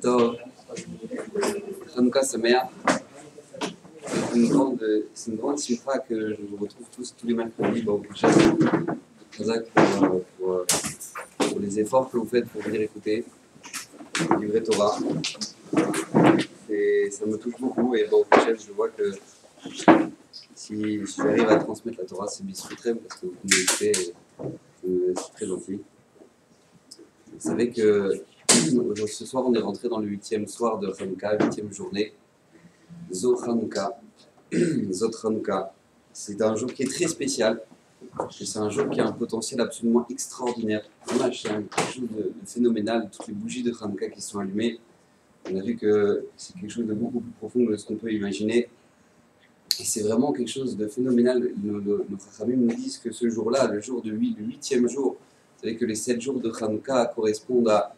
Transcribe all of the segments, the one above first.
Tov, Hanouka Sameach. C'est une grande simcha que je vous retrouve tous les mercredis. Bon, Khazak pour les efforts que vous faites pour venir écouter du vrai Torah. Et ça me touche beaucoup. Et bon, je vois que si j'arrive à transmettre la Torah, c'est biscuitrem parce que vous m'écoutez, c'est très gentil. Vous savez que ce soir, on est rentré dans le 8e soir de Hanouka, 8e journée. Zot Hanouka. Zot Hanouka. C'est un jour qui est très spécial. C'est un jour qui a un potentiel absolument extraordinaire. C'est quelque chose de phénoménal. Toutes les bougies de Hanouka qui sont allumées, on a vu que c'est quelque chose de beaucoup plus profond que ce qu'on peut imaginer. Et c'est vraiment quelque chose de phénoménal. Nos Chachamim nous disent que ce jour-là, le 8e jour, vous savez que les 7 jours de Hanouka correspondent à...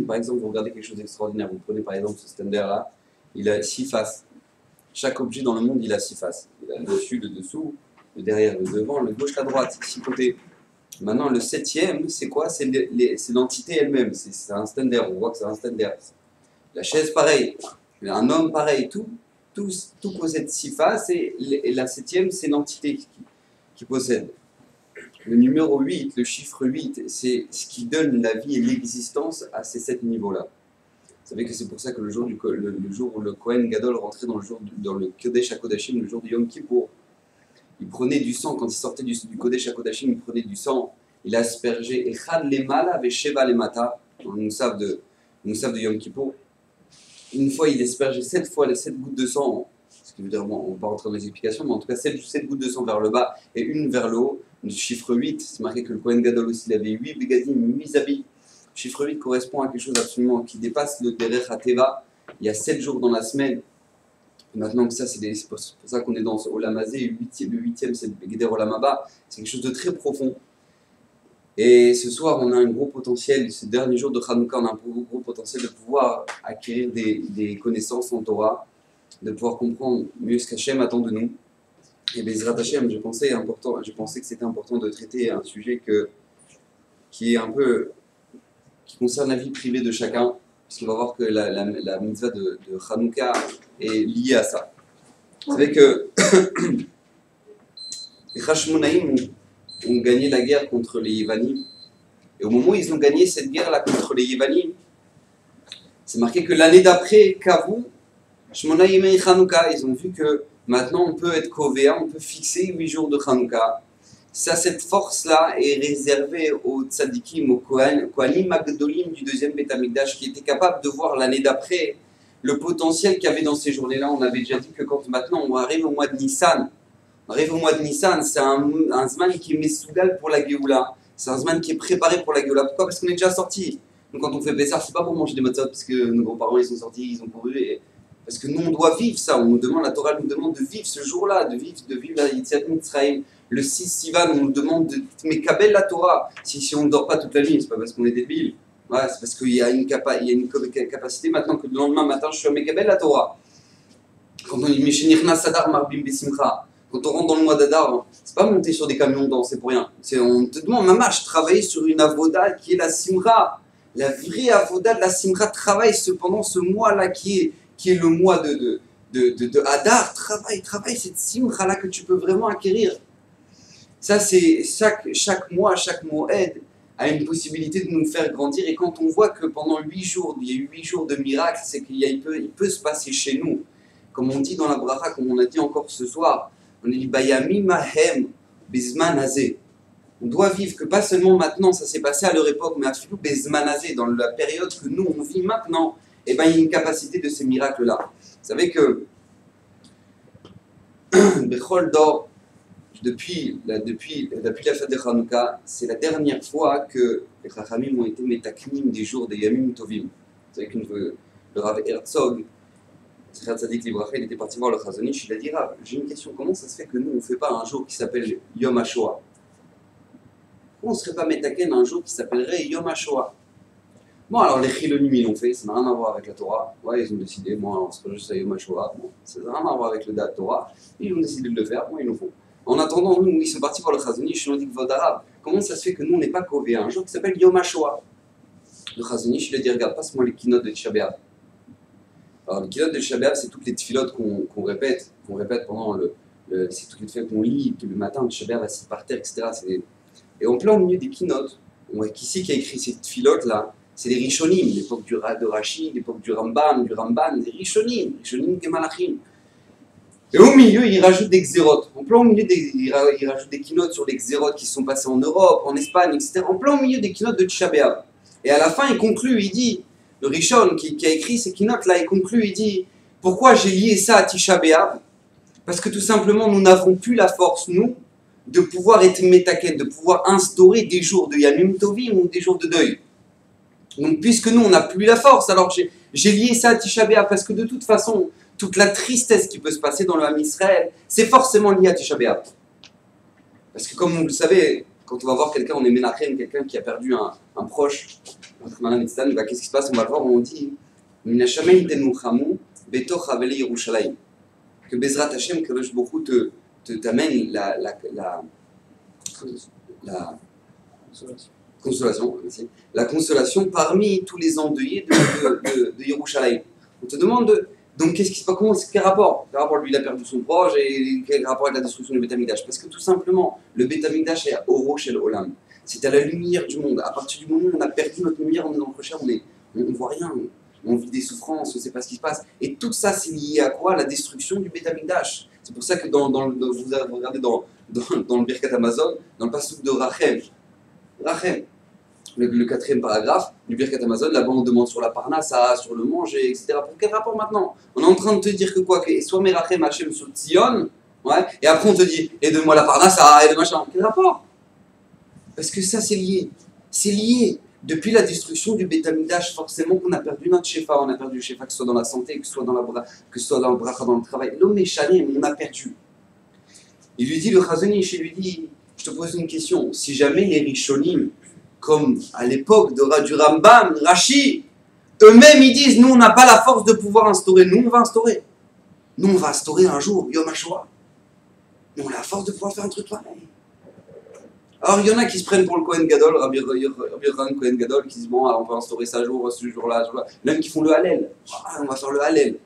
Par exemple, vous regardez quelque chose d'extraordinaire. Vous prenez par exemple ce stander-là, il a 6 faces. Chaque objet dans le monde, il a 6 faces. Il a le dessus, le dessous, le derrière, le devant, le gauche, la droite, 6 côtés. Maintenant, le 7e, c'est quoi? C'est l'entité elle-même. C'est un stander. On voit que c'est un stander. La chaise, pareil. Un homme, pareil. Tout possède 6 faces et la 7e, c'est l'entité qui possède. Le numéro 8, le chiffre 8, c'est ce qui donne la vie et l'existence à ces 7 niveaux-là. Vous savez que c'est pour ça que le jour où le Kohen Gadol rentrait dans le Kodesh HaKodashim, le jour du Yom Kippour, il prenait du sang, quand il sortait du Kodesh HaKodashim, il prenait du sang, il aspergeait Echad Lemala Vesheva Lemata, dans le Moussaf de Yom Kippour. Une fois, il aspergeait 7 fois les 7 gouttes de sang, ce qui veut dire, bon, on ne va pas rentrer dans les explications, mais en tout cas 7 gouttes de sang vers le bas et une vers le haut. Le chiffre 8, c'est marqué que le Kohen Gadol aussi, il avait 8 begadim, 8 habits. Le chiffre 8 correspond à quelque chose absolument qui dépasse le Derech HaTeva. Il y a 7 jours dans la semaine. Et maintenant que ça, c'est pour ça qu'on est dans ce Olam Hazé, le 8e, c'est le Begeder Olam Haba. C'est quelque chose de très profond. Et ce soir, on a un gros potentiel, ce dernier jour de Hanouka, on a un gros potentiel de pouvoir acquérir des connaissances en Torah, de pouvoir comprendre mieux ce qu'Hachem attend de nous. Et Bezrat Hashem, je pensais que c'était important de traiter un sujet qui concerne la vie privée de chacun, parce qu'on va voir que la mitzvah de Hanouka est liée à ça. Vous savez que les Hashmonaïm ont gagné la guerre contre les Yévanim, et au moment où ils ont gagné cette guerre-là contre les Yévanim, c'est marqué que l'année d'après, Kavu, Shmonaïm et Hanouka, ils ont vu que maintenant, on peut être kovéa, on peut fixer 8 jours de Hanouka. Cette force-là est réservée aux tzadikim, aux kohanim magdolim du deuxième Beth Amikdash, qui étaient capables de voir l'année d'après le potentiel qu'il y avait dans ces journées-là. On avait déjà dit que quand maintenant on arrive au mois de Nissan, c'est un zman qui est mesougal pour la Géoula. C'est un zman qui est préparé pour la Géoula. Pourquoi? Parce qu'on est déjà sorti. Donc quand on fait Pessah, c'est pas pour manger des matzot, parce que nos grands-parents ils sont sortis, ils ont couru. Parce que nous, on doit vivre ça. La Torah nous demande de vivre ce jour-là, de vivre la Yetziat Mitzrayim. Le 6 Sivan, on nous demande de Mekabel la Torah. Si on ne dort pas toute la nuit, c'est pas parce qu'on est débile. Ouais, c'est parce qu'il y a une capacité maintenant que le lendemain matin, je suis à Mekabel la Torah. Quand on dit Mishenirna Sadar Marbim Besimcha, quand on rentre dans le mois d'Adar, c'est pas monter sur des camions dedans, c'est pour rien. On te demande, mamash, travailler sur une avoda qui est la Simcha. La vraie avoda de la Simcha travaille cependant ce mois-là qui est le mois de Hadar, travaille cette simcha-là que tu peux vraiment acquérir. Ça, c'est chaque mois, chaque moed a une possibilité de nous faire grandir. Et quand on voit que pendant 8 jours, il y a eu 8 jours de miracles, c'est qu'il peut se passer chez nous. Comme on dit dans la bracha, comme on a dit encore ce soir, on dit Bayami Mahem Bezman Hazé. On doit vivre que pas seulement maintenant, ça s'est passé à leur époque, mais à Filou Bezman Hazé, dans la période que nous, on vit maintenant. Eh bien, il y a une capacité de ces miracles-là. Vous savez que Bechol Dor, depuis la fête de Hanouka, c'est la dernière fois que les Chachamim ont été métaknim des jours des Yamim Tovim. Vous savez que le Rav Herzog, il était parti voir le Chazonish, il a dit Rav, j'ai une question, comment ça se fait que nous, on ne fait pas un jour qui s'appelle Yom HaShoah? Pourquoi on ne serait pas métaken un jour qui s'appellerait Yom HaShoah? Bon, alors les Chilonim, ils l'ont fait, ça n'a rien à voir avec la Torah. Ouais, ils ont décidé, moi, on se juste à Yom HaShoah. Bon, ça n'a rien à voir avec le date Torah. Ils ont décidé de le faire, bon, ils le font. En attendant, nous, ils sont partis voir le Chazonish, ils ont dit Vod Arabe, comment ça se fait que nous, on n'est pas Kovéa? Un jour qui s'appelle Yom HaShoah. Le Chazon Ish, il a dit, regarde, passe-moi les keynotes de Tisha B'Av. Alors, les keynotes de Tisha B'Av, c'est toutes les tfilotes qu'on répète pendant c'est toutes les tfilotes qu'on lit, que le matin, Tisha B'Av, assis par terre, etc. Et en plein au milieu des keynotes, on voit qui c'est qui a écrit ces tfilotes-là? C'est les Rishonim, l'époque de Rashi, l'époque du Ramban, des Rishonim Gemalachim. Et au milieu, il rajoute des xérotes. En plein au milieu, il rajoute des keynotes sur les xérotes qui se sont passés en Europe, en Espagne, etc. En plein au milieu des keynotes de Tisha B'Av. Et à la fin, il conclut, il dit, le Rishon qui a écrit ces keynotes-là, il conclut, il dit, pourquoi j'ai lié ça à Tisha B'Av? Parce que tout simplement, nous n'avons plus la force, nous, de pouvoir être métaken, de pouvoir instaurer des jours de Yamim Tovim ou des jours de deuil. Donc, puisque nous, on n'a plus la force, alors j'ai lié ça à Tisha B'Av, parce que de toute façon, toute la tristesse qui peut se passer dans le Ham Israël, c'est forcément lié à Tisha B'Av. Parce que comme vous le savez, quand on va voir quelqu'un, on est Menachem, quelqu'un qui a perdu un proche, qu'est-ce qui se passe? On va le voir, on dit que Bezrat Hashem, que Rosh Bokhu t'amène la consolation, la consolation parmi tous les endeuillés de Yerushalayim. On te demande, donc qu'est-ce qui se passe? Quel rapport? Quel rapport, lui, il a perdu son proche, et quel rapport avec la destruction du Beth Amikdash? Parce que tout simplement, le Beth Amikdash est à Oro Shel Olam. C'est à la lumière du monde. À partir du moment où on a perdu notre lumière, on est dans le prochain, on ne voit rien. On vit des souffrances, on ne sait pas ce qui se passe. Et tout ça, c'est lié à quoi? À la destruction du Beth Amikdash. C'est pour ça que vous regardez dans le Birkat Hamazon, dans le passage de Rachem, le quatrième paragraphe du Birkat Hamazon, là-bas on demande sur la parnassa, sur le manger, etc. Pour quel rapport maintenant? On est en train de te dire que quoi? Que soit Merachem Hashem sur Tzion, ouais, et après on te dit, aide-moi la parnassa, et le machin. Quel rapport? Parce que ça c'est lié. C'est lié. Depuis la destruction du Beth Amikdash, forcément qu'on a perdu notre Shefa, on a perdu le Shefa, que ce soit dans la santé, que ce soit dans le bracha, dans le travail. L'homme est chané, on a perdu. Il lui dit, le Chazon Ish, il lui dit, je te pose une question, si jamais les Rishonim, comme à l'époque du Rambam, Rashi, eux-mêmes ils disent, nous on n'a pas la force de pouvoir instaurer, nous on va instaurer. Nous on va instaurer un jour, Yom HaShoah. Nous on a la force de pouvoir faire un truc pareil. Alors il y en a qui se prennent pour le Kohen Gadol, Rabbi Ran Kohen Gadol, qui disent bon, alors, on peut instaurer ça ce jour-là, même qui font le Hallel. Ah, on va faire le Hallel.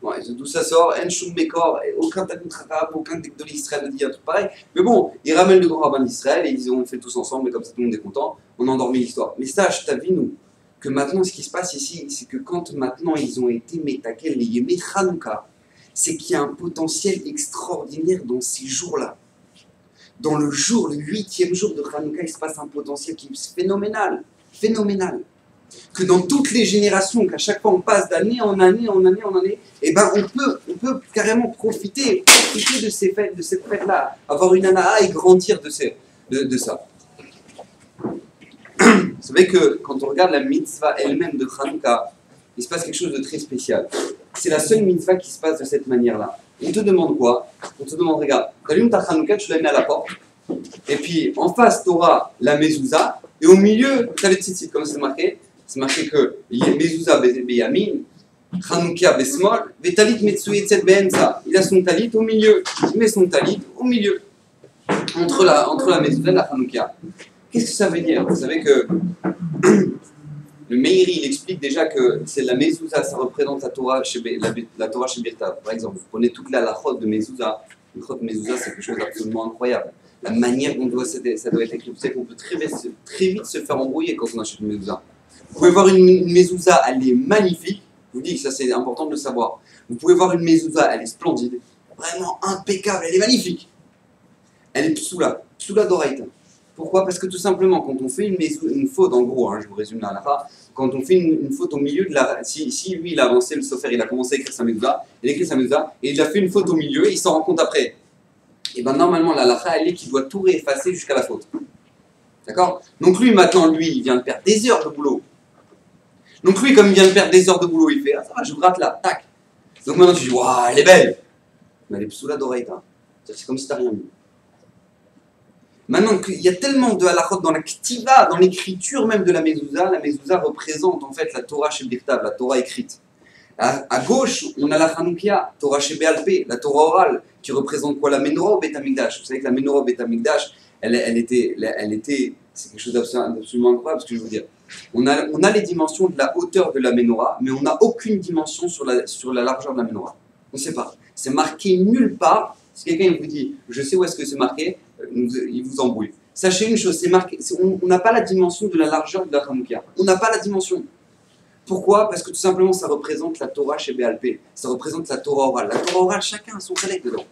Ouais, d'où ça sort? En Shum Mekor, aucun Talmud Chacham, aucun Gdol Israël ne dit un truc pareil. Mais bon, ils ramènent le grand rabbin d'Israël et ils disent on fait tous ensemble, et comme ça tout le monde est content, on a endormi l'histoire. Mais sache, t'as vu nous, que maintenant ce qui se passe ici, c'est que quand maintenant ils ont été Metakel, les Yemei Chanukah, c'est qu'il y a un potentiel extraordinaire dans ces jours-là. Dans le 8e jour de Hanouka, il se passe un potentiel qui est phénoménal. Que dans toutes les générations, qu'à chaque fois on passe d'année en année, et ben on peut carrément profiter de ces fêtes, de cette fête-là, avoir une anaa et grandir de ça. Vous savez que quand on regarde la mitzvah elle-même de Hanouka, il se passe quelque chose de très spécial. C'est la seule mitzvah qui se passe de cette manière-là. On te demande quoi? On te demande, regarde, t'allumes ta Hanouka, tu la mets à la porte, et puis en face, tu auras la mezouza, et au milieu, tu as les tzitzit, comme c'est marqué que mezouza beyamin, Hanouka besmol, vetalit metsuyetzet beenza. Il a son talit au milieu, il met son talit au milieu, entre la mezouza et la Hanouka. Qu'est-ce que ça veut dire? Vous savez que le Meiri, il explique déjà que c'est la mezouza, ça représente la Torah chez Birtav. Par exemple, vous prenez toute la lachot de mezouza. Une chot de mezouza, c'est quelque chose d'absolument incroyable. La manière dont ça doit être écrit, vous savez qu'on peut très vite se faire embrouiller quand on achète une mezouza. Vous pouvez voir une mezouza, elle est magnifique. Je vous dis que ça c'est important de le savoir. Vous pouvez voir une mezouza, elle est splendide, vraiment impeccable, elle est magnifique. Elle est psoula d'oraïta. Pourquoi? Parce que tout simplement, quand on fait une faute, en gros, je vous résume la halakha, quand on fait une faute au milieu de la... Si lui, il a avancé le sofer, il a commencé à écrire sa mezouza, et il a fait une faute au milieu, et il s'en rend compte après. Et bien normalement, la halakha, elle est qu'il doit tout réeffacer jusqu'à la faute. D'accord? Donc lui, maintenant, il vient de perdre des heures de boulot. Donc lui, comme il vient de perdre des heures de boulot, il fait, ah ça va, je gratte là, tac. Donc maintenant, tu dis, waouh, elle est belle. Mais elle est psoula d'oreille, c'est comme si t'as rien mis. Maintenant, il y a tellement de halachot dans la ktiva, dans l'écriture même de la mezouza représente en fait la Torah chez Birtav, la Torah écrite. À gauche, on a la Hanoukia, Torah chez Béalpé, la Torah orale, qui représente quoi? La Menorah au Beth Amikdash. Vous savez que la Menorah au Beth Amikdash, elle était, c'est quelque chose d'absolument incroyable, ce que je veux dire. On a les dimensions de la hauteur de la menorah, mais on n'a aucune dimension sur la largeur de la menorah. On ne sait pas. C'est marqué nulle part. Si quelqu'un vous dit, je sais où est-ce que c'est marqué, il vous embrouille. Sachez une chose, c'est marqué, on n'a pas la dimension de la largeur de la Hanouka. On n'a pas la dimension. Pourquoi? Parce que tout simplement, ça représente la Torah chez BLP. Ça représente la Torah orale. La Torah orale, chacun a son collègue dedans.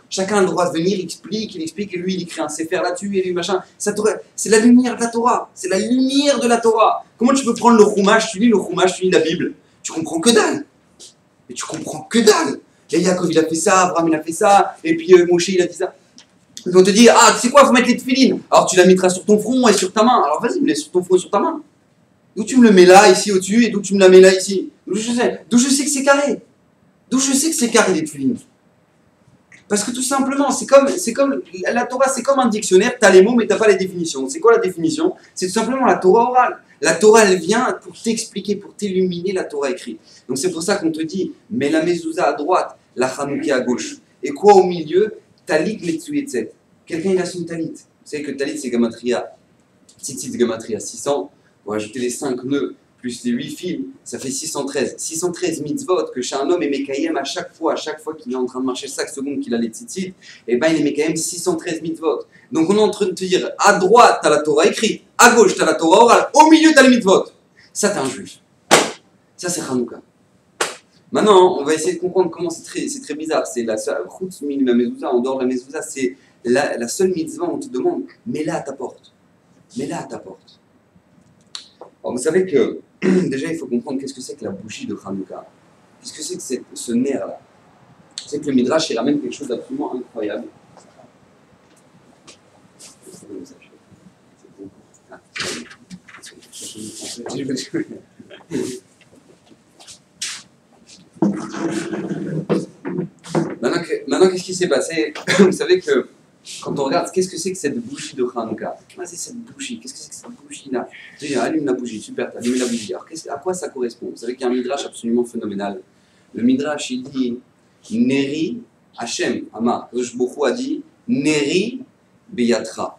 Chacun a le droit de venir, il explique, et lui, il écrit un sefer là-dessus, et lui, machin. C'est la lumière de la Torah. C'est la lumière de la Torah. Comment tu peux prendre le Chumash, tu lis le Chumash, tu lis la Bible? Tu comprends que dalle. Mais tu comprends que dalle. Et Yaakov, il a fait ça, Abraham, il a fait ça, et puis Moshe, il a dit ça. Ils vont te dire, ah, tu sais quoi, il faut mettre les tefilines. Alors tu la mettras sur ton front et sur ta main. Alors vas-y, mets sur ton front et sur ta main. D'où tu me le mets là, ici, au-dessus, et d'où tu me la mets là, ici. D'où je sais que c'est carré. D'où je sais que c'est carré, les tefilines. Parce que tout simplement, c'est comme la Torah, c'est comme un dictionnaire, tu as les mots, mais tu n'as pas les définitions. C'est quoi la définition? C'est tout simplement la Torah orale. La Torah, elle vient pour t'expliquer, pour t'illuminer la Torah écrite. Donc c'est pour ça qu'on te dit, mets la mezouza à droite, la Hanouka à gauche. Et quoi au milieu? Talit Metsuyetzet. Quelqu'un il a son talit. Vous savez que talit c'est Gamatria. Tzitzit Gamatria 600. On va ajouter les 5 nœuds plus les 8 fils, ça fait 613. 613 mitzvot que chez un homme est Mekayem à chaque fois qu'il est en train de marcher chaque seconde qu'il a les tzitzit, et ben il est Mekayem 613 mitzvot. Donc on est en train de te dire, à droite t'as la Torah écrite, à gauche t'as la Torah orale, au milieu t'as les mitzvot. Ça t'es un juif. Ça c'est Hanouka. Maintenant, on va essayer de comprendre comment c'est très bizarre. C'est la seule route la mezouza, en dehors de la mezouza, c'est la seule mitzvah où on te demande, mets-la à ta porte. Mets-la à ta porte. Alors vous savez que, déjà il faut comprendre qu'est-ce que c'est que la bougie de Hanouka. Qu'est-ce que c'est que ce nerf-là? C'est que le Midrash il ramène quelque chose d'absolument incroyable. Maintenant, qu'est-ce qui s'est passé? Vous savez que quand on regarde, qu'est-ce que c'est que cette bougie de Hanouka? C'est cette bougie. Qu'est-ce que c'est que cette bougie-là? Allume la bougie, super, t'as allumé la bougie. Alors, à quoi ça correspond? Vous savez qu'il y a un midrash absolument phénoménal. Le midrash, il dit Neri Hashem, Amar. Kadosh Baruch Hu a dit Neri Beyatra.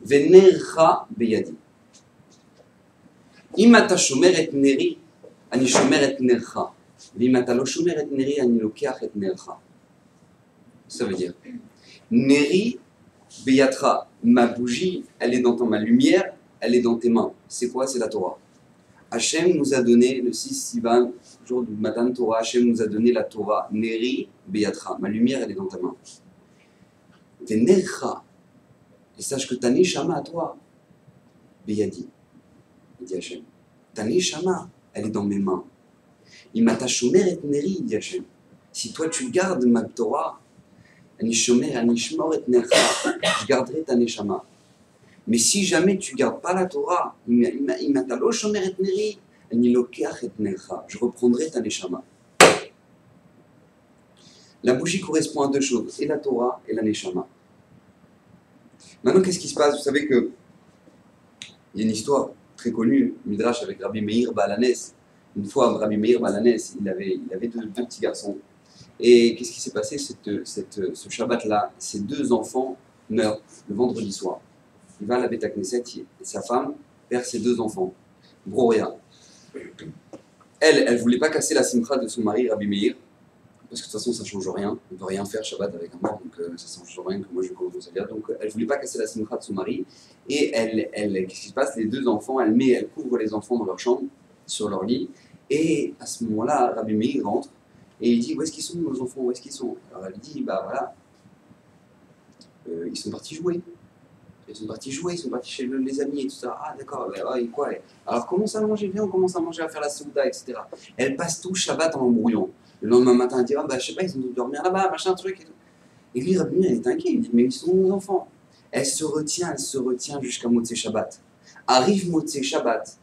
Venercha Beyadi. Im ata shomer et Neri, ani shomer et Nercha. Vim ata lo shomer et Neri, ani lokeach et Nercha. Ça veut dire Neri Beyatra, ma bougie, elle est dans ma lumière, elle est dans tes mains. C'est quoi? C'est la Torah. Hachem nous a donné, le 6 Sivan, jour du Matan Torah, Hachem nous a donné la Torah. Neri Beyatra, ma lumière, elle est dans ta main. Venercha, et sache que ta neshama à toi, Beyadi, dit Hachem. Ta neshama, elle est dans mes mains. Imata shomer et Neri, dit Hachem. Si toi tu gardes ma Torah, je garderai ta neshama. Mais si jamais tu ne gardes pas la Torah, je reprendrai ta neshama. La bougie correspond à deux choses, et la Torah et la neshama. Maintenant, qu'est-ce qui se passe? Vous savez que il y a une histoire très connue, Midrash avec Rabbi Meir Balanes. Une fois, Rabbi Meir Balanes, il avait deux petits garçons. Et qu'est-ce qui s'est passé ce Shabbat-là? Ses deux enfants meurent le vendredi soir. Il va à la Beth Knesset et sa femme perd ses deux enfants. Broria. Elle ne voulait pas casser la simcha de son mari, Rabbi Meir, parce que de toute façon, ça ne change rien. On ne peut rien faire Shabbat avec un mort, donc ça ne change rien que moi je commence à dire. Donc elle ne voulait pas casser la simcha de son mari. Et qu'est-ce qui se passe? Les deux enfants, elle couvre les enfants dans leur chambre, sur leur lit. Et à ce moment-là, Rabbi Meir rentre. Et il dit, où est-ce qu'ils sont nos enfants? Où est-ce qu'ils sont? Alors elle dit, bah voilà, ils sont partis jouer. Ils sont partis chez les amis et tout ça. Ah d'accord, et quoi? Alors commence à manger, viens, on commence à manger, à faire la souda, etc. Elle passe tout Shabbat en embrouillant. Le lendemain matin, elle dit, ah bah je sais pas, ils ont dû dormir là-bas, machin, truc et tout. Et lui, Rabbi Meir, il est inquiet, il dit, mais ils sont nos enfants. Elle se retient jusqu'à Motzei Shabbat. Arrive Motzei Shabbat.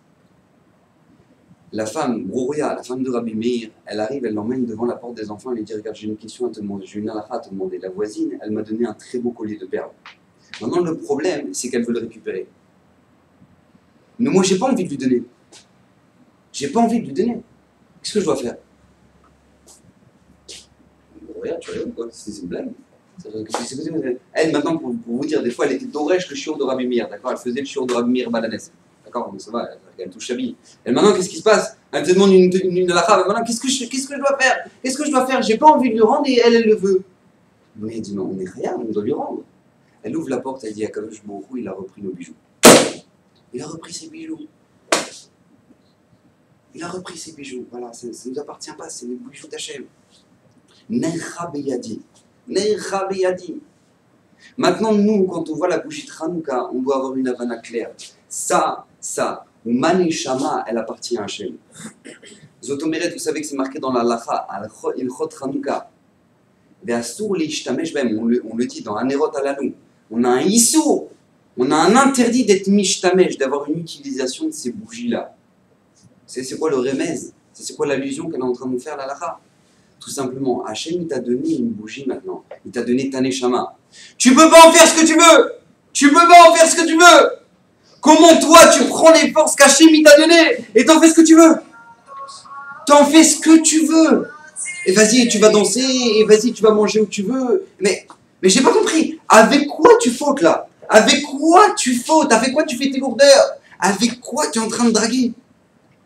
La femme, Broria, la femme de Rabbi Meir, elle arrive, elle l'emmène devant la porte des enfants, elle lui dit, regarde, j'ai une question à te demander, j'ai une halakha à te demander. La voisine, elle m'a donné un très beau collier de perles. Maintenant, le problème, c'est qu'elle veut le récupérer. Mais moi, j'ai pas envie de lui donner. J'ai pas envie de lui donner. Qu'est-ce que je dois faire? Broria, tu rigoles quoi? C'est une blague. Elle, maintenant, pour vous dire, des fois, elle était d'Oresh, le shiur de Rabbi Meir, d'accord? Elle faisait le shiur de Rabbi Meir Balanes. D'accord, mais ça va, elle touche Chabi. Et maintenant, qu'est-ce qui se passe? Elle te demande une halakha. Maintenant, qu'est-ce que je dois faire? Qu'est-ce que je dois faire? J'ai pas envie de lui rendre et elle le veut. Mais elle dit, non, on n'est rien, on doit lui rendre. Elle ouvre la porte, elle dit, Akadosh Baruch Hu, il a repris nos bijoux. Il a repris ses bijoux. Il a repris ses bijoux. Voilà, ça ne nous appartient pas, c'est les bijoux d'Hachem. Necha beyadi. Necha beyadi. Maintenant, nous, quand on voit la bougie de Hanouka, on doit avoir une havana claire. Ça, ou Manishama, elle appartient à Hachem. Zotomeret, vous savez que c'est marqué dans la Lacha, Ilchot Hanouka. On le dit dans Anerot Alanou. On a un issou, on a un interdit d'être mishtamesh, d'avoir une utilisation de ces bougies-là. C'est quoi le remez? C'est quoi l'allusion qu'elle est en train de nous faire, la Lacha? Tout simplement, Hachem, il t'a donné une bougie maintenant. Il t'a donné ta neshama. Tu peux pas en faire ce que tu veux. Tu peux pas en faire ce que tu veux. Comment toi, tu prends les forces qu'Hachem, il t'a données et t'en fais ce que tu veux? T'en fais ce que tu veux. Et vas-y, tu vas danser, et vas-y, tu vas manger où tu veux. Mais j'ai pas compris. Avec quoi tu fautes là? Avec quoi tu fautes? Avec quoi tu fais tes lourdeurs? Avec quoi tu es en train de draguer?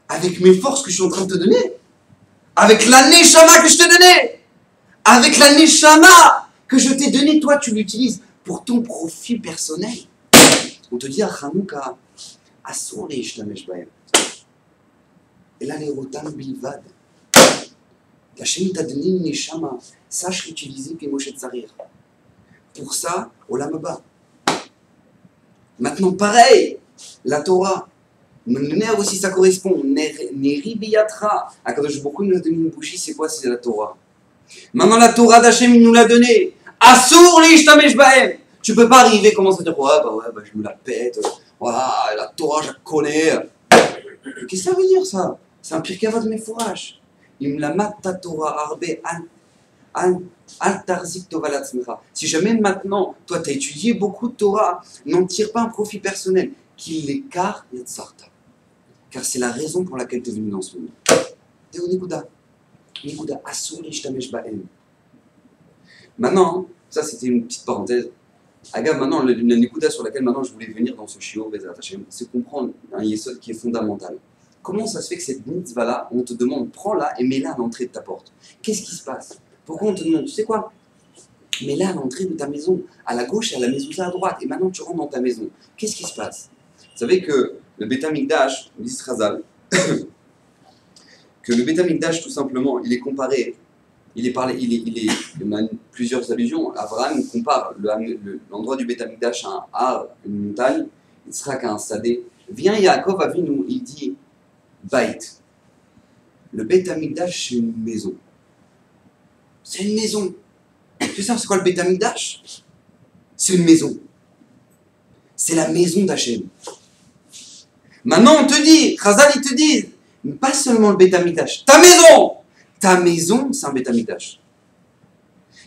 Avec mes forces que je suis en train de te donner? Avec la neshama que je t'ai donnée? Avec la neshama que je t'ai donnée, toi tu l'utilises pour ton profit personnel. On te dit à Hanouka, Assour les ishtamesh bahem. Et là les rotam bilvad. Hachem t'a donné une neshama. Sache l'utiliser comme Moshe Tsarir. Pour ça, Olam Haba. Maintenant pareil, la Torah. Ner aussi ça correspond. Neri biyatra. Akadosh Baruch Hu nous a donné une bougie, c'est quoi? C'est la Torah. Maintenant la Torah d'Hachem, il nous l'a donnée. Assour les ishtamesh bahem. Tu peux pas arriver, commencer à dire ouais, je me la pète. La Torah, je la connais. Qu'est-ce que ça veut dire ça? C'est un pirkei de mes fourrages. Imlamat Torah arbe al tarzik tovalat smecha. Si jamais maintenant, toi tu as étudié beaucoup de Torah, n'en tire pas un profit personnel. Qu'il l'écart yatsarta. Car c'est la raison pour laquelle tu es venu dans ce monde. Théo Nikuda. Nikuda assour l'ishtamesh bahem. Maintenant, ça c'était une petite parenthèse. Agave, maintenant, la Nikuda sur laquelle maintenant je voulais venir dans ce shiur, c'est comprendre un yesod qui est fondamental. Comment ça se fait que cette mitzvah-là, on te demande, prends-la et mets-la à l'entrée de ta porte? Qu'est-ce qui se passe? Pourquoi on te demande, tu sais quoi? Mets-la à l'entrée de ta maison, à la gauche et à la mezouza à droite, et maintenant tu rentres dans ta maison. Qu'est-ce qui se passe? Vous savez que le Beth Amikdash, dit Chazal, que le Beth Amikdash, tout simplement, il est comparé, il y a plusieurs allusions. Abraham compare l'endroit du Beth Amikdash à un har, une montagne, il sera qu'un sadé. Vient Yaakov Avinu, il dit Bait. Le Beth Amikdash, c'est une maison. C'est une maison. Tu sais, c'est quoi le Beth Amikdash? C'est une maison. C'est la maison d'Hachem. Maintenant, on te dit, Chazal, ils te disent, pas seulement le Beth Amikdash, ta maison! Ta maison, c'est un Beth Amikdash.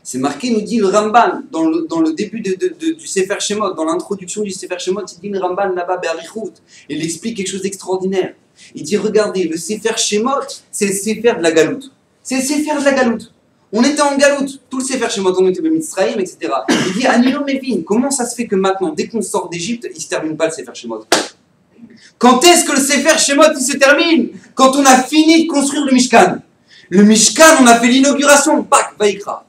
C'est marqué, nous dit le Ramban, dans le début du Sefer Shemot, dans l'introduction du Sefer Shemot, il dit le Ramban là-bas, Be'arichut. Il explique quelque chose d'extraordinaire. Il dit, regardez, le Sefer Shemot, c'est le Sefer de la Galoute. C'est le Sefer de la Galoute. On était en Galoute, tout le Sefer Shemot, on était au Mitzrayim, etc. Il dit, Anilo Mevin, comment ça se fait que maintenant, dès qu'on sort d'Égypte, il ne se termine pas le Sefer Shemot? Quand est-ce que le Sefer Shemot il se termine? Quand on a fini de construire le Mishkan. Le Mishkan, on a fait l'inauguration, Pâques, Vaïkra.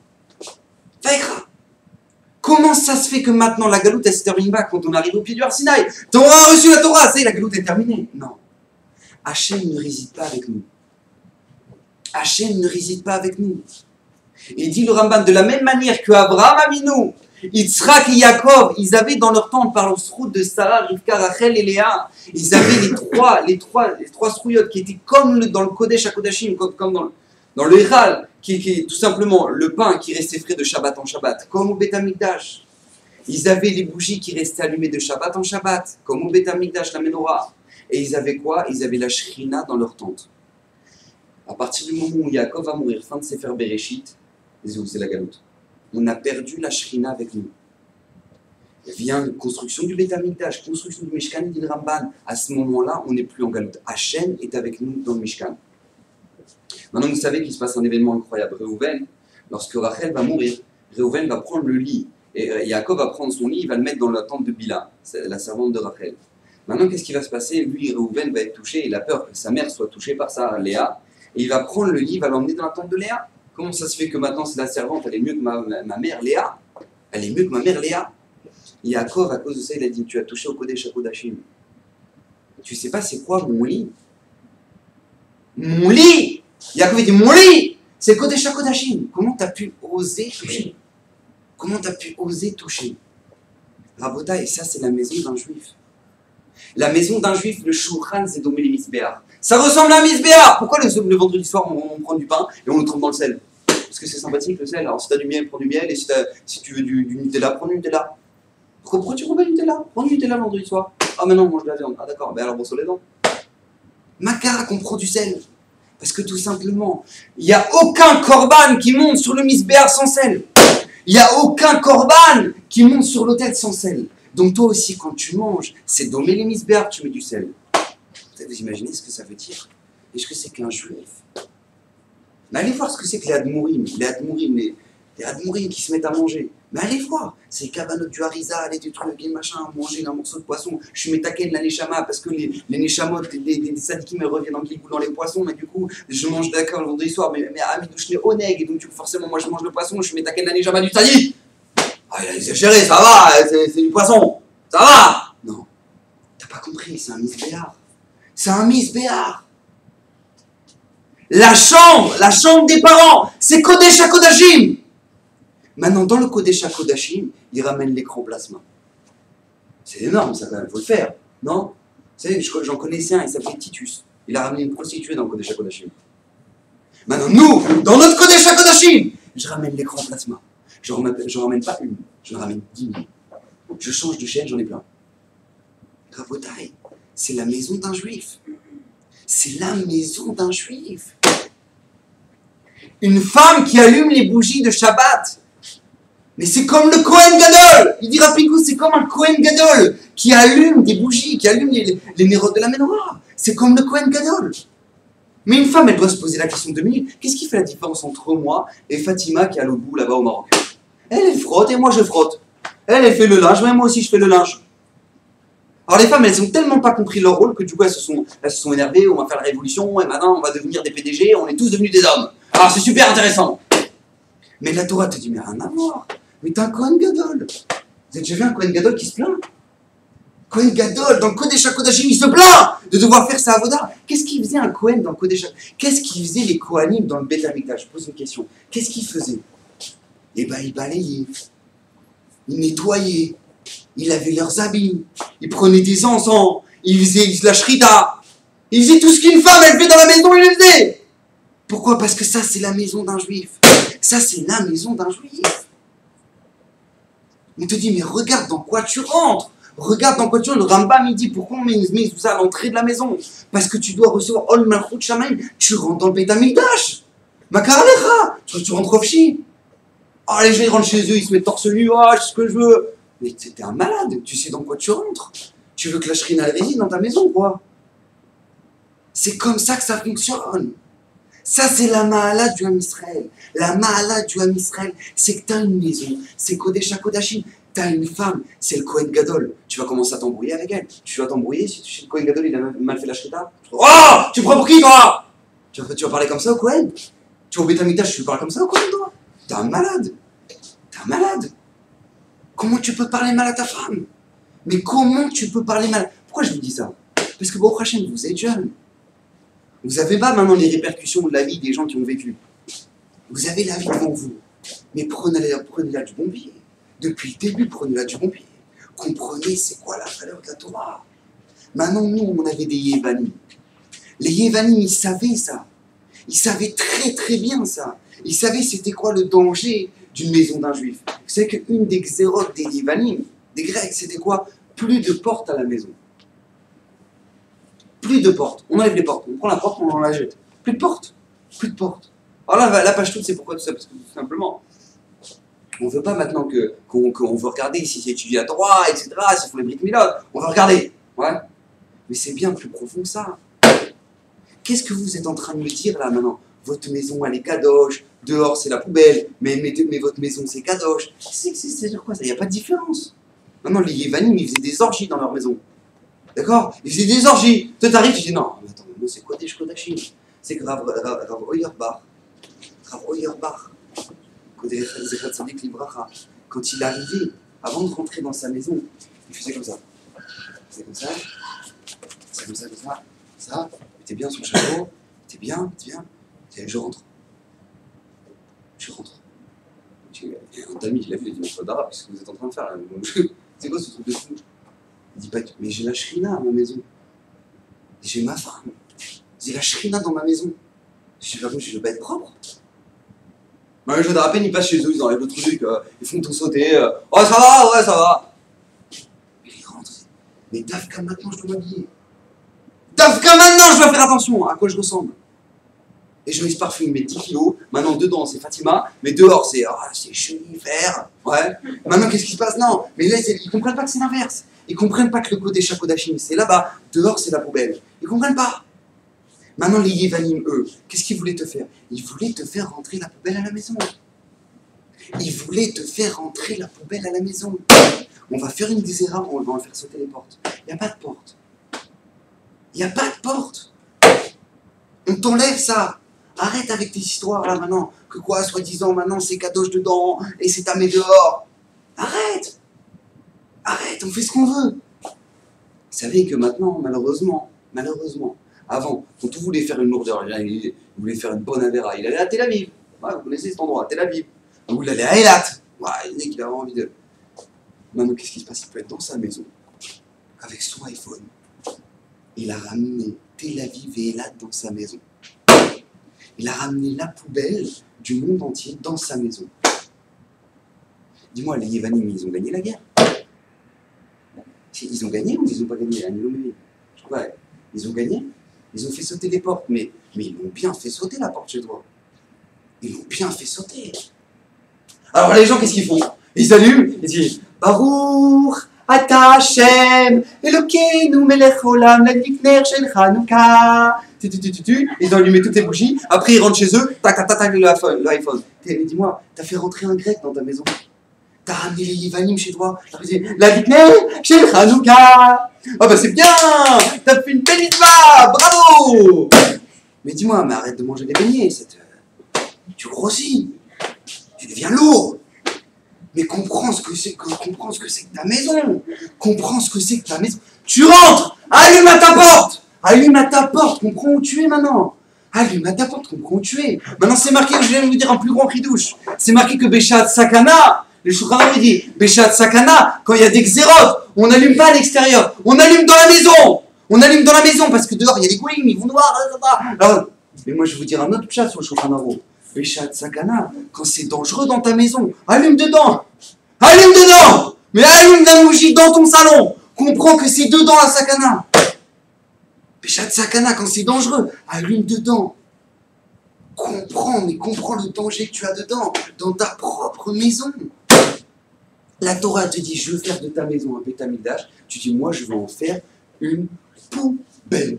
Comment ça se fait que maintenant la galoute elle se termine pas quand on arrive au pied du Har Sinaï? T'auras reçu la Torah, ça y est, la galoute est terminée. Non. Hachem ne réside pas avec nous. Hachem ne réside pas avec nous. Et dit le Ramban, de la même manière que Abraham Avinu, Yitzhak et Yaakov, ils avaient dans leur temps, par le srout de Sarah, Rivka, Rachel et Léa, ils avaient les trois srouillottes qui étaient comme dans le Kodesh HaKodashim, comme dans le Héral, qui est tout simplement le pain qui restait frais de Shabbat en Shabbat, comme au Beth Amikdash. Ils avaient les bougies qui restaient allumées de Shabbat en Shabbat, comme au Beth Amikdash, la Menorah. Et ils avaient quoi? Ils avaient la Shrina dans leur tente. À partir du moment où Yaakov va mourir, fin de Sefer Bereshit, c'est la galoute. On a perdu la Shrina avec nous. Il vient construction du Beth Amikdash, construction du Mishkan, dit le Ramban. À ce moment-là, on n'est plus en galoute. Hachem est avec nous dans le Mishkan. Maintenant, vous savez qu'il se passe un événement incroyable. Réhouven, lorsque Rachel va mourir, Réhouven va prendre le lit. Et Yaakov va prendre son lit, il va le mettre dans la tente de Bila, la servante de Rachel. Maintenant, qu'est-ce qui va se passer? Lui, Réhouven va être touché, il a peur que sa mère soit touchée par ça, Léa, et il va prendre le lit, il va l'emmener dans la tente de Léa. Comment ça se fait que maintenant c'est la servante, elle est mieux que ma mère Léa? Elle est mieux que ma mère Léa. Yaakov, à cause de ça, il a dit, tu as touché au Kodesh HaKodashim. Tu sais pas c'est quoi mon lit? Mon lit! Yaakov dit, mon lit! C'est le Kodesh HaKodashim. Comment t'as pu oser toucher? Comment t'as pu oser toucher? Rabota, et ça c'est la maison d'un juif. La maison d'un juif, le Shulchan, c'est domé les Misbéar. Ça ressemble à un Misbéar! Pourquoi le vendredi soir, on prend du pain et on le trempe dans le sel? Parce que c'est sympathique le sel. Alors si t'as du miel, prends du miel. Et si tu veux du Nutella, prends du Nutella. Pourquoi tu prends pas du Nutella? Prends du Nutella le vendredi soir. Ah mais non, on mange de la viande. Ah d'accord, ben alors brosse les dents. Makara qu'on prend du sel. Parce que tout simplement, il n'y a aucun korban qui monte sur le Misbéar sans sel. Il n'y a aucun korban qui monte sur l'autel sans sel. Donc toi aussi, quand tu manges, c'est dommer les misbéar, tu mets du sel. Vous imaginez ce que ça veut dire? Est-ce que c'est qu'un juif? Mais allez voir ce que c'est que les admourim. Les admourim qui se mettent à manger. Mais allez voir, c'est les cabanotes du harizal et du truc, et machin, manger un morceau de poisson. Je suis métaken de la neshama parce que les neshamot, des sadikim, elles reviennent dans les poissons, mais du coup, je mange d'accord le vendredi soir, mais amidouche les oneg, et donc du coup, forcément, moi je mange le poisson, je suis métaken de la neshama du sadik. Ah, il a exagéré, ça va, c'est du poisson, ça va. Non, t'as pas compris, c'est un misbéar. C'est un misbéar. La chambre des parents, c'est Kodesh HaKodashim. Maintenant, dans le Kodesh HaKodashim, il ramène l'écran plasma. C'est énorme, ça, quand même, faut le faire, non? Vous savez, j'en connaissais un, il s'appelait Titus. Il a ramené une prostituée dans le Kodesh HaKodashim. Maintenant, nous, dans notre Kodesh HaKodashim, je ramène l'écran plasma. Je ramène pas une, je ramène 10 000. Je change de chaîne, j'en ai plein. Rabotai, c'est la maison d'un juif. C'est la maison d'un juif. Une femme qui allume les bougies de Shabbat. Mais c'est comme le Kohen Gadol. Il dit Rapikou, c'est comme un Kohen Gadol qui allume des bougies, qui allume les nérotes de la menorah. C'est comme le Kohen Gadol. Mais une femme, elle doit se poser la question de 2 minutes. Qu'est-ce qui fait la différence entre moi et Fatima qui est à l'autre bout là-bas au Maroc? Elle frotte et moi je frotte. Elle fait le linge, mais moi aussi je fais le linge. Alors les femmes, elles ont tellement pas compris leur rôle que du coup elles se sont énervées, on va faire la révolution, et maintenant on va devenir des PDG, on est tous devenus des hommes. Alors c'est super intéressant. Mais la Torah te dit, mais rien à voir. Mais t'es un Kohen Gadol. Vous avez déjà vu un Kohen Gadol qui se plaint? Kohen Gadol, dans le Kodesh HaKodashim, il se plaint de devoir faire sa avoda. Qu'est-ce qu'il faisait un Kohen dans le Kodesh HaKodashim? Qu'est-ce qu'ils faisaient les Kohanim dans le Beth Amikdash? Je pose une question. Qu'est-ce qu'ils faisaient? Eh ben, ils balayaient, ils nettoyaient, ils lavaient leurs habits, ils prenaient des encens, ils faisaient la shrita, ils faisaient tout ce qu'une femme, elle fait dans la maison, ils le faisaient. Pourquoi? Parce que ça, c'est la maison d'un juif. Ça, c'est la maison d'un juif. On te dit, mais regarde dans quoi tu rentres. Regarde dans quoi tu rentres. Le Rambam, il dit, pourquoi on met tout ça à l'entrée de la maison? Parce que tu dois recevoir Ol Malchut Shamayim. Tu rentres dans le Beit HaMikdash. Makaralecha. Tu rentres au Fshi. Oh, les gens rentrent chez eux, ils se mettent torse nu. Oh, c'est ce que je veux. Mais t'es un malade. Tu sais dans quoi tu rentres. Tu veux que la Shrina réside dans ta maison, quoi. C'est comme ça que ça fonctionne. Ça, c'est la Mahala du Ham Israël. La Mahala du Ham Israël, c'est que tu as une maison, c'est Kodesh HaKodashim. Tu as une femme, c'est le Kohen Gadol. Tu vas commencer à t'embrouiller avec elle. Tu vas t'embrouiller si le Kohen Gadol il a mal fait la shrita. Oh, tu prends pour qui, toi? Tu vas parler comme ça au Kohen? Tu vas au Beit HaMikdash, tu parles comme ça au Kohen, toi? T'es un malade. T'es un malade. Comment tu peux parler mal à ta femme? Mais comment tu peux parler mal? Pourquoi je vous dis ça? Parce que, Baruch Hashem, vous êtes jeune. Vous n'avez pas maintenant les répercussions de la vie des gens qui ont vécu. Vous avez la vie devant vous. Mais prenez-la du bon pied. Depuis le début, prenez-la du bon pied. Comprenez c'est quoi la valeur de la Torah. Maintenant, nous, on avait des Yevanim. Les Yevanim, ils savaient ça. Ils savaient très très bien ça. Ils savaient c'était quoi le danger d'une maison d'un juif. Vous savez qu'une des xérotes des Yevanim, des Grecs, c'était quoi? Plus de portes à la maison. Plus de portes. On enlève les portes. On prend la porte, on la jette. Plus de portes. Plus de portes. Alors là, la page toute, c'est pourquoi tout ça? Parce que tout simplement, on ne veut pas maintenant qu'on veut regarder si c'est étudié à droit, etc., s'il faut les briques milot. On veut regarder. Ouais. Mais c'est bien plus profond que ça. Qu'est-ce que vous êtes en train de me dire là maintenant? Votre maison, elle est kadosh. Dehors, c'est la poubelle. Mais votre maison, c'est kadosh. C'est-à-dire quoi ça? Il n'y a pas de différence. Maintenant, les Yevanim, ils faisaient des orgies dans leur maison. D'accord? Ils faisaient des orgies. Toi, t'arrives, tu dis non, mais attends, mais c'est quoi des Kodachim? C'est que Rav Auerbach, quand il arrivait, avant de rentrer dans sa maison, il faisait comme ça. Il faisait comme ça, comme ça. T'es bien son chapeau, t'es bien. Je rentre. Un ami, il a vu, il a dit, mais d'arabe, qu'est-ce que vous êtes en train de faire là? C'est quoi ce truc de fou? Il dit pas, mais j'ai la shrina à ma maison. J'ai ma femme. J'ai la shrina dans ma maison. Je veux pas être propre. Mais je à peine ils passent chez eux, ils enlèvent le truc, ils font tout sauter. Oh ça va, ouais ça va. Mais ils rentrent. Mais Dafka maintenant je dois m'habiller. Dafka maintenant je dois faire attention à quoi je ressemble. Et je mets ce parfum, il met 10 kilos. Maintenant dedans c'est Fatima, mais dehors c'est chenille, fer. Ouais. Maintenant qu'est-ce qui se passe? Non, mais là ils comprennent pas que c'est l'inverse. Ils comprennent pas que le côté Shakodachim c'est là-bas, dehors c'est la poubelle. Ils comprennent pas. Maintenant, les Yevanim, eux, qu'est-ce qu'ils voulaient te faire? Ils voulaient te faire rentrer la poubelle à la maison. Ils voulaient te faire rentrer la poubelle à la maison. On va faire une désera, on va faire sauter les portes. Il n'y a pas de porte. Il n'y a pas de porte. On t'enlève ça. Arrête avec tes histoires là maintenant. Que quoi, soi-disant, maintenant c'est kadosh dedans et c'est tamé dehors. Arrête. Arrête, on fait ce qu'on veut. Vous savez que maintenant, malheureusement, avant, quand on voulait faire une lourdeur, il voulait faire une bonne avéra, il allait à Tel Aviv. Ouais, vous connaissez cet endroit, Tel Aviv. Ou il allait à Eilat. Ouais, il y en a qui avaient envie de... Maintenant, qu'est-ce qui se passe? Il peut être dans sa maison, avec son iPhone. Il a ramené Tel Aviv et Eilat dans sa maison. Il a ramené la poubelle du monde entier dans sa maison. Dis-moi, les Yevanim, ils ont gagné la guerre? Ils ont gagné ou ils n'ont pas gagné? Je crois pas. Ils ont gagné? Ils ont fait sauter les portes, mais ils l'ont bien fait sauter la porte chez toi. Ils l'ont bien fait sauter. Alors les gens, qu'est-ce qu'ils font? Ils allument, ils disent Baruch Ata Hashem Elokeinu Melech Olam Ladvikner Shel Chanukah. Ils ont allumé toutes les bougies. Après ils rentrent chez eux, tac l'iPhone. Mais dis-moi, t'as fait rentrer un grec dans ta maison. T'as ramené les Yevanim chez toi. Ladvikner Shel Chanukah. Ah bah c'est bien. T'as fait une belle mitzvah. Bravo. Mais dis-moi, mais arrête de manger des beignets. Tu grossis. Tu deviens lourd. Mais comprends ce que c'est que ta maison. Comprends ce que c'est que ta maison. Tu rentres. Allume à ta porte. Allume à ta porte. Comprends où tu es maintenant. Allume à ta porte. Comprends où tu es. Maintenant c'est marqué, je viens de vous dire un plus grand cri douche. C'est marqué que Béchat Sakana. Le Shulchan me dit Béchat Sakana. Quand il y a des xérotes, on n'allume pas à l'extérieur. On allume dans la maison. On allume dans la maison parce que dehors il y a des goïms, ils vont voir. Alors, mais moi je vais vous dire un autre chat sur le Shulchan Aruch. Béchat Sakana, quand c'est dangereux dans ta maison, allume dedans. Allume dedans. Mais allume la bougie dans ton salon. Comprends que c'est dedans la Sakana. Béchat Sakana, quand c'est dangereux, allume dedans. Comprends le danger que tu as dedans, dans ta propre maison. La Torah te dit, je veux faire de ta maison un Beth Amikdash. Tu dis, moi, je veux en faire une poubelle.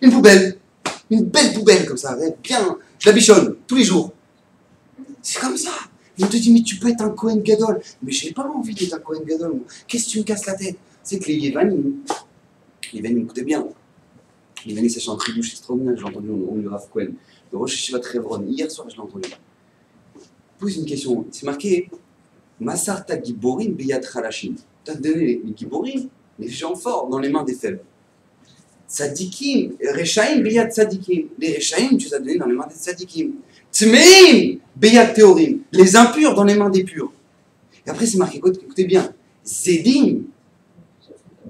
Une poubelle. Une belle poubelle, comme ça, bien. Je la bichonne, tous les jours. C'est comme ça. Et on te dit, mais tu peux être un Kohen Gadol. Mais j'ai pas envie d'être un Kohen Gadol. Moi. Qu'est-ce que tu me casses la tête? C'est que les Yevanim, écoutez bien. Les Yevanim, ça chante un cri douche extraordinaire. J'ai entendu au nom du Rav Kohen. De Rosh Hashivat Hebron. Hier soir, je l'ai entendu. Pose une question. C'est marqué Masarta Giborim Beyat Chalashim. Tu as donné les Giborim, les gens forts, dans les mains des faibles. Tzadikim, Rechaim Beyat Tzadikim. Les Rechaim, tu les as donnés dans les mains des Tzadikim. Tmeim Beyat Teorim. Les impurs dans les mains des purs. Et après, c'est marqué, écoutez bien, Zedim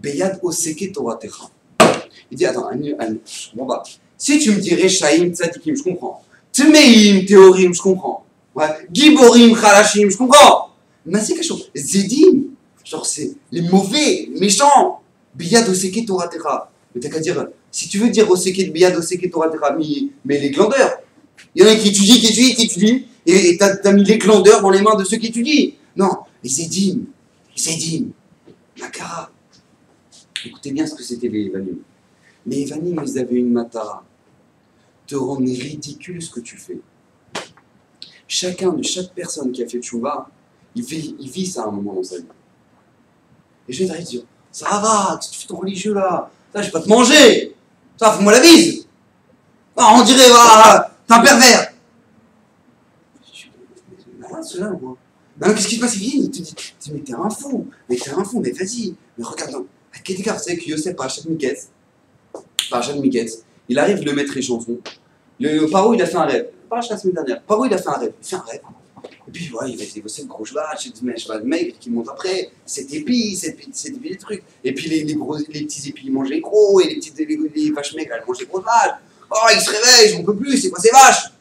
Beyat Oseke Toratecha. Il dit, attends, bon bah, si tu me dis Rechaim Tzadikim, je comprends. Tmeim Teorim, je comprends. Ouais. Giborim Chalashim, je comprends. Mais c'est quelque chose. Zedim, genre c'est les mauvais, les méchants. Biyad Oseke Toratecha. Mais t'as qu'à dire, si tu veux dire Oseke Biyad Oseke Toratecha, mais les glandeurs. Il y en a qui étudient, et t'as mis les glandeurs dans les mains de ceux qui étudient. Non, les Zedim, Makara. Écoutez bien ce que c'était les Evanim. Les Evanim, ils avaient une matara. Te rendre ridicule ce que tu fais. Chaque personne qui a fait tchouva, il vit ça à un moment dans sa vie. Et je vais te dire, Ça va, qu'est-ce que tu fais ton religieux là? Ça, je vais pas te manger. Ça, fais-moi la bise. Ah, on dirait, ah, t'es un pervers. Voilà, ceux-là, moi. Non, qu'est-ce qui se passe? Il vient, il te dit, mais t'es un fou, mais vas-y, mais regarde, non. À quel égard, vous savez que Yosef, Parachat Miketz, il arrive le maître et chanson. Le Paro, il a fait un rêve. Parachat la semaine dernière. Paro, il a fait un rêve. Il fait un rêve. Et puis, ouais, il va négocier le gros cheval, un cheval maigre qui monte après, 7 épis, des trucs. Et puis, les petits épis, ils mangent les gros, et les vaches maigres, elles mangent les grosses vaches. Oh, il se réveille, j'en peux plus, c'est quoi ces vaches?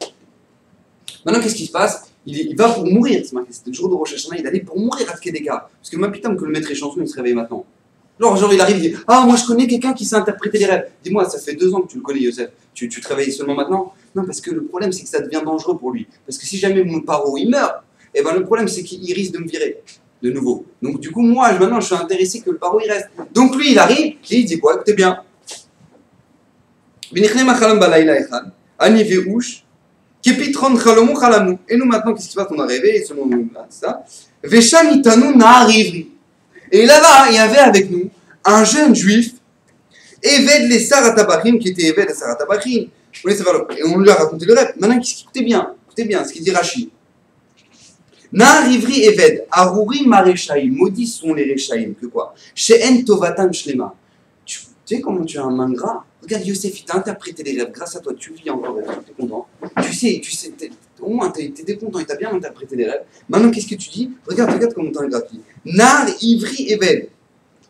Maintenant, qu'est-ce qui se passe? Il va pour mourir, c'est marqué, c'était le jour de Rosh Hashanah, il allait pour mourir à Tkedeka. Parce que ma putain, que le maître et chanson, il se réveille maintenant. Genre, il arrive, il dit, ah, moi je connais quelqu'un qui sait interpréter les rêves. Dis-moi, ça fait 2 ans que tu le connais, Yosef. Tu te réveilles seulement maintenant? Non, parce que le problème, c'est que ça devient dangereux pour lui. Parce que si jamais mon paro, il meurt, et ben le problème, c'est qu'il risque de me virer de nouveau. Donc, du coup, moi, maintenant, je suis intéressé que le paro, il reste. Donc, lui, il arrive, et il dit quoi? Écoutez bien. Et nous maintenant, qu'est-ce qui se passe? On a rêvé, selon nous, ça. Et là-bas, il y avait avec nous un jeune juif, Eved les Saratabachim, qui était Eved les Saratabachim. Et on lui a raconté le rêve. Maintenant, écoutez bien ce qu'il dit Rashi. Naar Ivri Eved, Aruri Mareshaim, maudits sont les Reshaim, que quoi? She'en Tovatan Shlema. Tu sais comment tu as un main gras? Regarde, Yosef, il t'a interprété les rêves. Grâce à toi, tu vis encore, tu es content. Tu sais, au moins, tu étais content, il t'a bien interprété les rêves. Maintenant, qu'est-ce que tu dis? Regarde comment t'as un gratuit. Nar Ivri Eved.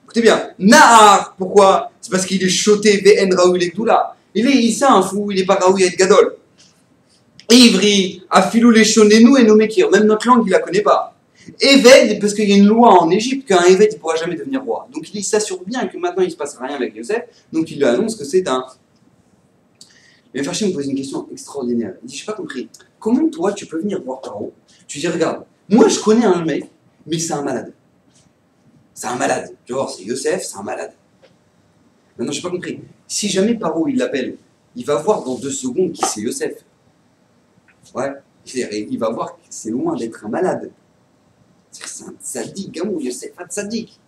Écoutez bien, Nahar, pourquoi? C'est parce qu'il est choté VN Raoul et Gdoula. C'est un fou, il est pas Raoul et Gadol. Ivri, Afilou les Shonenu et Nomekir. Même notre langue, il la connaît pas. Eved, parce qu'il y a une loi en Égypte qu'un Eved, il pourra jamais devenir roi. Donc il s'assure bien que maintenant, il se passe rien avec Yosef. Donc il lui annonce que c'est un. Mais Farchi me pose une question extraordinaire. Il dit, je n'ai pas compris. Comment toi, tu peux venir voir Paro? Tu dis, regarde, moi, je connais un mec, mais c'est un malade. C'est un malade. Tu vois, c'est Yosef, c'est un malade. Maintenant, je n'ai pas compris. Si jamais Paro, il l'appelle, il va voir dans 2 secondes qui c'est Yosef. Ouais. Il va voir que c'est loin d'être un malade. C'est un sadique, gamou, Yosef, un sadique.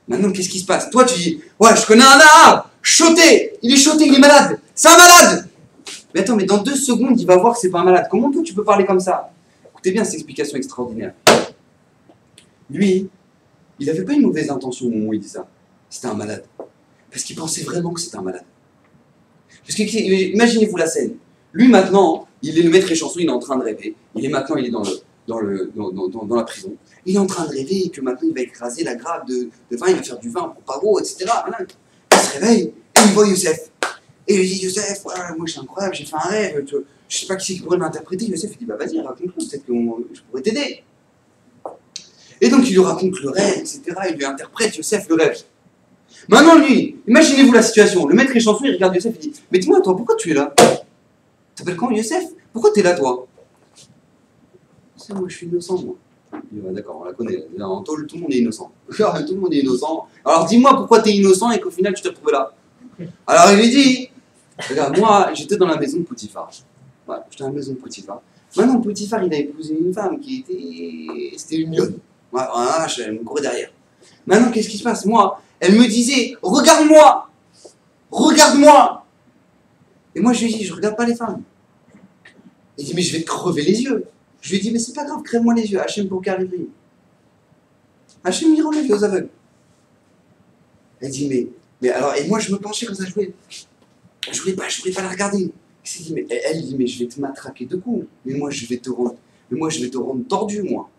Maintenant, qu'est-ce qui se passe? Toi, tu dis, ouais, je connais un arabe, choté, il est malade, c'est un malade. Mais attends, mais dans 2 secondes, il va voir que c'est pas un malade. Comment toi, tu peux parler comme ça? Écoutez bien cette explication extraordinaire. Lui, il n'avait pas une mauvaise intention au moment où il dit ça. C'était un malade. Parce qu'il pensait vraiment que c'était un malade. Parce que, imaginez-vous la scène. Lui, maintenant, il est le maître et chanson, il est en train de rêver. Il est dans la prison. Il est en train de rêver que maintenant, il va écraser la grappe de vin, il va faire du vin pour Paro, etc. Il se réveille et il voit Yosef. Et il lui dit, Yosef, ouais, moi, c'est incroyable, j'ai fait un rêve. Je ne sais pas qui pourrait m'interpréter. Yosef, il dit, bah vas-y, raconte-le, peut-être que je pourrais t'aider. Et donc, il lui raconte le rêve, etc. Il lui interprète, Yosef, le rêve. Maintenant, lui, imaginez-vous la situation. Le maître et chanson, il regarde Yosef, il dit, mais dis-moi, toi, pourquoi tu es là? T'appelles quand, Yosef? Pourquoi t'es là, toi? C'est moi, je suis innocent, moi. Il dit, ouais, d'accord, on la connaît. En tôle, tout le monde est innocent. Tout le monde est innocent. Alors, dis-moi pourquoi t'es innocent et qu'au final, tu t'es retrouvé là. Alors, il lui dit, regarde, moi, j'étais dans la maison de Potiphar. Ouais, j'étais dans la maison de Potiphar. Maintenant, Potiphar, il a épousé une femme qui était... C'était une lionne. Ouais, elle me courait derrière. Maintenant, qu'est-ce qui se passe? Moi, elle me disait, regarde-moi! Regarde-moi! Et moi, je lui ai dit, je regarde pas les femmes. Il dit, mais je vais te crever les yeux. Je lui ai dit, mais c'est pas grave, crève-moi les yeux. Hachem pour Karivri. Hachem, il rend les yeux aux aveugles. Elle dit, mais alors, et moi, je me penchais quand ça jouait. Je voulais pas la regarder. Elle dit, mais je vais te matraquer de coups. Mais moi, je vais te rendre tordu, moi.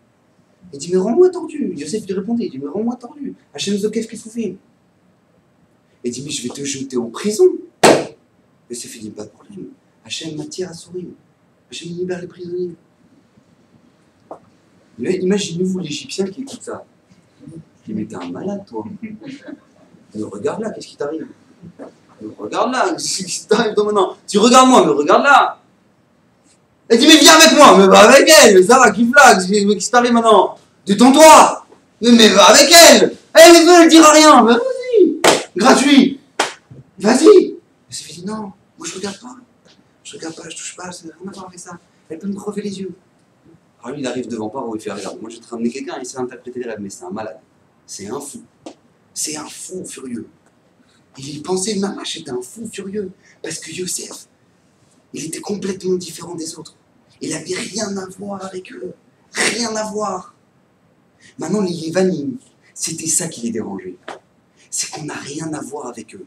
Elle dit, mais rends-moi tordu. Yosef lui répondait, il dit, mais rends-moi tordu. Hachem Zokef, qu'est-ce que vous faites? Elle dit, mais je vais te jeter en prison. Yosef, il dit, pas de problème. Hachem m'attire à sourire. Hachem libère les prisonniers. Imaginez-vous l'Égyptien qui écoute ça. Il dit, mais t'es un malade, toi. Mais regarde là, qu'est-ce qui t'arrive? Regarde là, qu'est-ce qui t'arrive toi maintenant? Tu regardes moi, mais regarde là. Elle dit, mais viens avec moi, mais va avec elle, mais ça va, qui flag, qu'est-ce qui t'arrive maintenant? Détends-toi, mais va avec elle. Elle ne dira rien, mais vas-y, gratuit, vas-y. Elle s'est dit, non, moi je regarde pas, je touche pas, ça n'a rien à voir avec ça. Elle peut me crever les yeux. Alors lui, il arrive devant Paro, il fait, regarde, moi je vais te ramener quelqu'un, il sait interpréter les rêves, mais c'est un malade, c'est un fou. c'est un fou furieux. Il pensait, Mamash était un fou furieux, parce que Yosef, il était complètement différent des autres. Il n'avait rien à voir avec eux. Rien à voir. Maintenant, les Yévanim, c'était ça qui les dérangeait. C'est qu'on n'a rien à voir avec eux.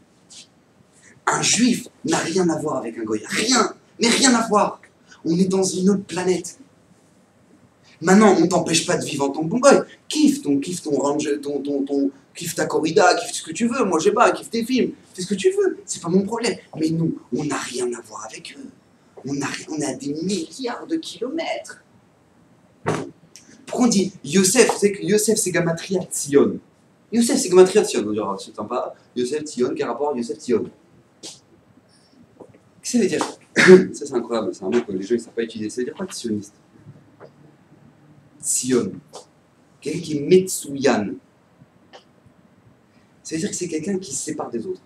Un juif n'a rien à voir avec un goy. Rien, mais rien à voir. On est dans une autre planète. Maintenant, on ne t'empêche pas de vivre en tant que bon goy. Kiffe ton range, kiffe ta corrida, kiffe ce que tu veux. Moi, je sais pas, kiffe tes films. Fais ce que tu veux. C'est pas mon problème. Mais nous, on n'a rien à voir avec eux. On est à des milliards de kilomètres. Pourquoi on dit Yosef? Vous savez que Yosef, c'est Gamatria Tzion. Yosef, c'est Gamatria Tzion. On dira, c'est sympa. Yosef Tzion, quel rapport à Yosef Tzion? Qu'est-ce que ça veut dire? Ça, c'est incroyable. C'est un mot que les gens ne savent pas utiliser. Ça veut dire quoi, sioniste? Tzion. Quelqu'un qui est Metsuyan. Ça veut dire que c'est quelqu'un qui se sépare des autres.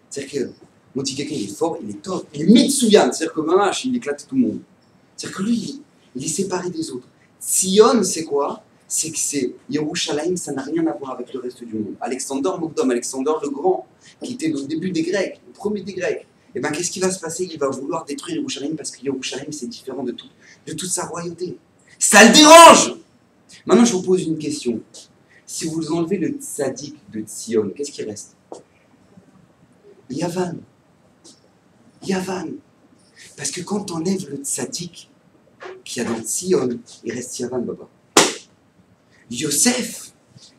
C'est-à-dire qu'on dit quelqu'un, il est fort, il est top, il est Metsuyan. C'est-à-dire que Mamash, il éclate tout le monde. C'est-à-dire que lui, il est séparé des autres. Tzion, c'est quoi? C'est que c'est Yerushalayim, ça n'a rien à voir avec le reste du monde. Alexandre Mogdom, Alexandre le Grand, qui était au début des Grecs, le premier des Grecs, et bien qu'est-ce qui va se passer? Il va vouloir détruire Yerushalayim parce que Yerushalayim, c'est différent de toute sa royauté. Ça le dérange! Maintenant, je vous pose une question. Si vous enlevez le tzaddik de Tzion, qu'est-ce qui reste? Yavan. Yavan. Parce que quand on enlève le tzaddik qu'il y a dans Tzion, il reste Yavan, Baba. Yosef,